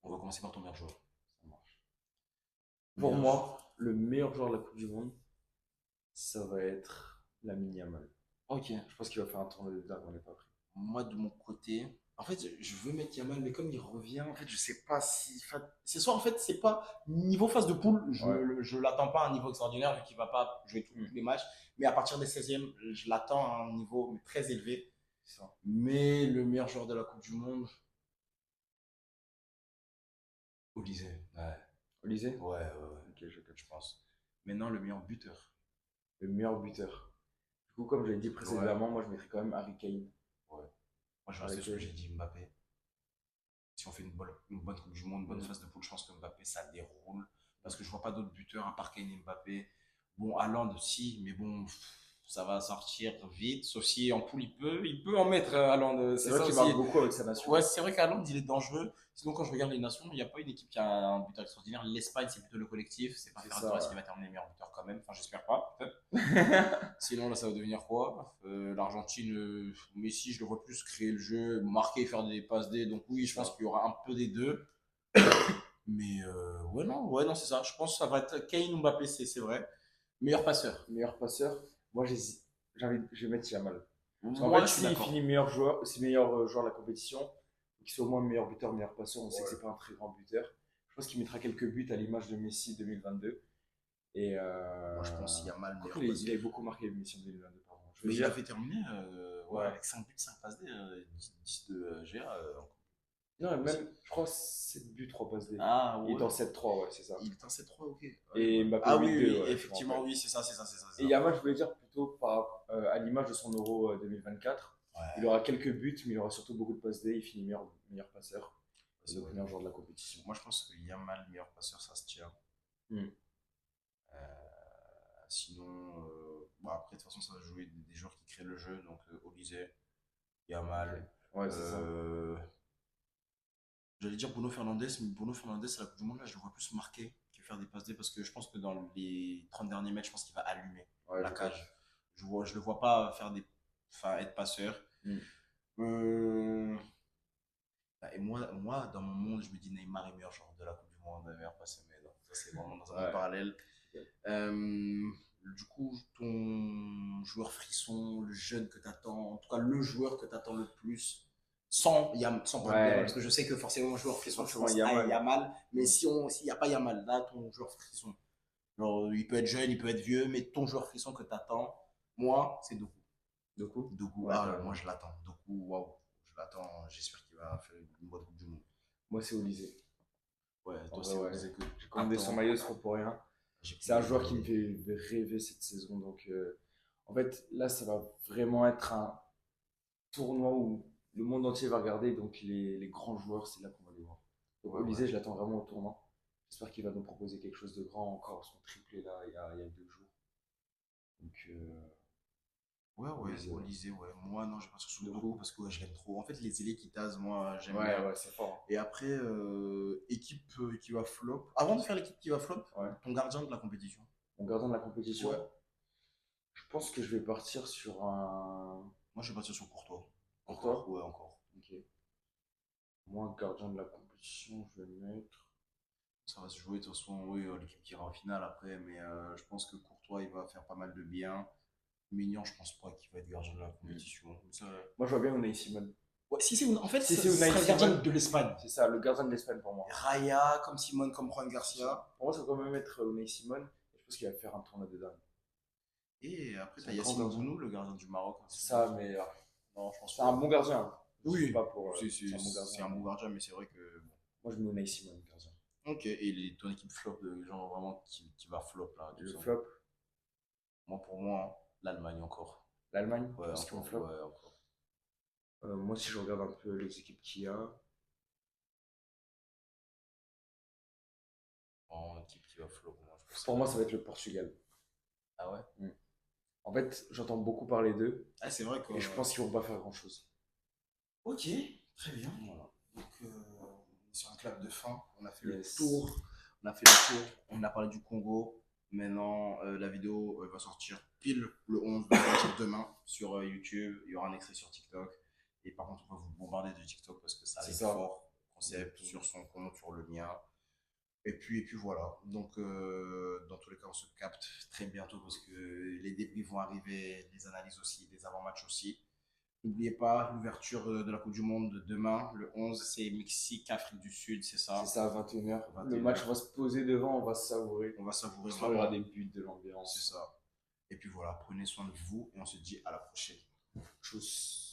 On va commencer par ton meilleur joueur. Ça marche. Pour Meilleur moi, le meilleur joueur de la Coupe du Monde, ça va être Lamine Yamal. Ok. Je pense qu'il va faire un tour de dingue, on n'est pas prêt. Moi, de mon côté, en fait, je veux mettre Yamal, mais comme il revient, en fait, je sais pas si. C'est soit, en fait, c'est pas niveau phase de poule, je l'attends pas à un niveau extraordinaire, vu qu'il va pas jouer tous les matchs, mais à partir des 16e, je l'attends à un niveau très élevé. C'est ça. Mais le meilleur joueur de la Coupe du Monde, Olysée. Ouais, Olysée? ouais. Ok, Je pense. Maintenant, le meilleur buteur. Le meilleur buteur. Du coup, comme je l'ai dit précédemment, moi je mettrais quand même Harry Kane. Ouais. Moi, je reste sur ce que j'ai dit, Mbappé. Si on fait une bonne Coupe du Monde, une bonne phase de poule, je pense que Mbappé, ça déroule. Parce que je vois pas d'autres buteurs à part Kane et Mbappé. Bon, Haaland aussi, mais bon, ça va sortir vite. Sauf si en poule, il peut en mettre, Haaland. C'est vrai qu'il marque beaucoup avec sa nation. Ouais, c'est vrai qu'Haaland, il est dangereux. Sinon, quand je regarde les nations, il n'y a pas une équipe qui a un buteur extraordinaire. L'Espagne, c'est plutôt le collectif. C'est pas C'est Ferran ça, Torres ouais. qui va terminer meilleur buteur quand même. Enfin, j'espère pas, peut-être. Sinon, là, ça va devenir quoi? L'Argentine, Messi, je le vois plus créer le jeu, marquer, faire des passes D. Donc, oui, je pense qu'il y aura un peu des deux. Mais ouais, non, c'est ça. Je pense que ça va être Kane ou Mbappé, c'est vrai. Meilleur passeur. Meilleur passeur, moi j'hésite. Je vais mettre Yamal. Parce qu'en Moi, fait, je suis s'il d'accord. finit meilleur joueur, c'est meilleur joueur de la compétition, qu'il soit au moins meilleur buteur, meilleur passeur, on sait que c'est pas un très grand buteur. Je pense qu'il mettra quelques buts à l'image de Messi 2022. Et Moi, je pense Yamal, meilleur il passeur. avait beaucoup marqué Messi en 2022, pardon. Mais il avait terminé Ouais. avec 5 buts, 5 passes D, 10 de GA. Non, même, je crois 7 buts, 3 passes D. Ah, Il est en 7-3, ouais, c'est ça. Il est en 7-3, ok. Et Mbappé Ah oui, 8-2, oui, ouais, effectivement, je me oui, c'est ça. Et Yamal, je voulais dire plutôt à l'image de son Euro 2024. Ouais. Il aura quelques buts, mais il aura surtout beaucoup de passes D. Il finit meilleur passeur. C'est le vrai. meilleur joueur de la compétition. Moi, je pense que Yamal, meilleur passeur, ça se tient. Mm. Sinon, bon, après, de toute façon, ça va jouer des joueurs qui créent le jeu. Donc, Olysée, Yamal. Okay. Ouais, c'est ça. J'allais dire Bruno Fernandes, mais Bruno Fernandes, à la Coupe du Monde, là, je le vois plus marquer que faire des passes D parce que je pense que dans les 30 derniers matchs, je pense qu'il va allumer la cage. Je le vois pas être passeur. Et moi, dans mon monde, je me dis Neymar est meilleur joueur de la Coupe du Monde, meilleur passeur. Mais non, ça, c'est vraiment dans un monde Ouais. parallèle. Du coup, ton joueur frisson, le jeune que tu attends, en tout cas le joueur que tu attends le plus, sans parler de Yamal, parce Ouais, que je sais que forcément, un joueur frisson, tu forcément penses à Yamal. Yamal, mais s'il n'y a pas Yamal, là, ton joueur frisson, genre, il peut être jeune, il peut être vieux, mais ton joueur frisson que tu attends, moi, c'est Doku. Doku? Doku, Ouais, moi carrément. je l'attends. Doku, waouh, je l'attends, j'espère qu'il va faire une bonne Coupe du Monde. Moi, c'est Olysée. Ouais, En toi, vrai, c'est ouais. Olysée que J'ai commandé son attends. maillot, c'est pas pour rien. J'ai C'est un commandé le joueur qui me maillot. fait rêver cette saison. Donc, en fait, là, ça va vraiment être un tournoi où le monde entier va regarder. Donc, les grands joueurs, c'est là qu'on va les voir. Donc, Ouais, ouais. Olysée, je l'attends vraiment au tournoi. J'espère qu'il va nous proposer quelque chose de grand encore. Son triplé là, il y a 2 jours. Donc, Ouais, ouais, Olysée, ouais. Olysée, ouais. Moi, non, j'ai pas sur Doku Doku. parce que ouais, je l'aime trop. En fait, les ailiers qui tasent, moi, j'aime Ouais, bien. ouais, c'est fort. Et après, équipe qui va flop. Avant de faire l'équipe qui va flop, Ouais. ton gardien de la compétition. Mon gardien de la compétition, Ouais. je pense que je vais partir sur un. Moi, je vais partir sur Courtois. Pour Encore, toi? ouais, encore. Ok. Moi, gardien de la compétition, je vais mettre. Ça va se jouer de toute façon, oui, l'équipe qui ira en finale après, mais je pense que Courtois, il va faire pas mal de bien. Mignon, je pense pas qu'il va être gardien de la Hmm. compétition. Moi, je vois bien Unai Simon. Ouais, si c'est en fait, Si ce c'est Unai serait le gardien Simon, de l'Espagne. c'est ça, le gardien de l'Espagne pour moi. Raya, comme Simone, comme Juan Garcia. Pour moi, ça va quand même être Unai Simon. Et je pense qu'il va faire un tournoi de dingue. Et après, C'est t'as un grand Yacine gardien. Bounou, le gardien du Maroc C'est aussi. ça, mais Non, je pense c'est un pas. bon gardien. Hein. Je suis Oui, pas pour. C'est un bon c'est gardien. un bon gardien, mais c'est vrai que. Bon. Moi, je mets Unai Simon, gardien. Ok, et ton équipe flop, de genre vraiment qui va flop là, tout Le ça. flop, Moi, pour moi, hein, l'Allemagne encore. l'Allemagne, Ouais, parce qu'on encore, flop. ouais, encore. Moi, si je regarde un peu les équipes qu'il y a, En équipe qui va flop, moi, je pense. pour moi, ça va être le Portugal. Ah ouais? Mm. En fait, j'entends beaucoup parler d'eux Ah, c'est vrai que. et je pense qu'ils vont pas faire grand-chose. Ok, très bien. Voilà. Donc, on est sur un clap de fin. On a fait le Yes. tour. On a fait le tour. On a parlé du Congo. Maintenant, la vidéo va sortir pile le 11, va sortir demain sur YouTube. Il y aura un extrait sur TikTok. Et par contre, on va vous bombarder de TikTok parce que ça C'est arrive ça. fort. Concept sur son compte, sur le mien. Et puis voilà. Donc, dans tous les cas, on se capte très bientôt parce que les débriefs vont arriver, les analyses aussi, les avant-matchs aussi. N'oubliez pas l'ouverture de la Coupe du Monde de demain, le 11, c'est Mexique, Afrique du Sud, c'est C'est ça. ça, à 21h. 21 Le match va se poser devant, on va se savourer. On va savourer On s'ouvrira vraiment. des buts, de C'est l'ambiance. ça. Et puis voilà, prenez soin de vous et on se dit à la prochaine. Tchuss.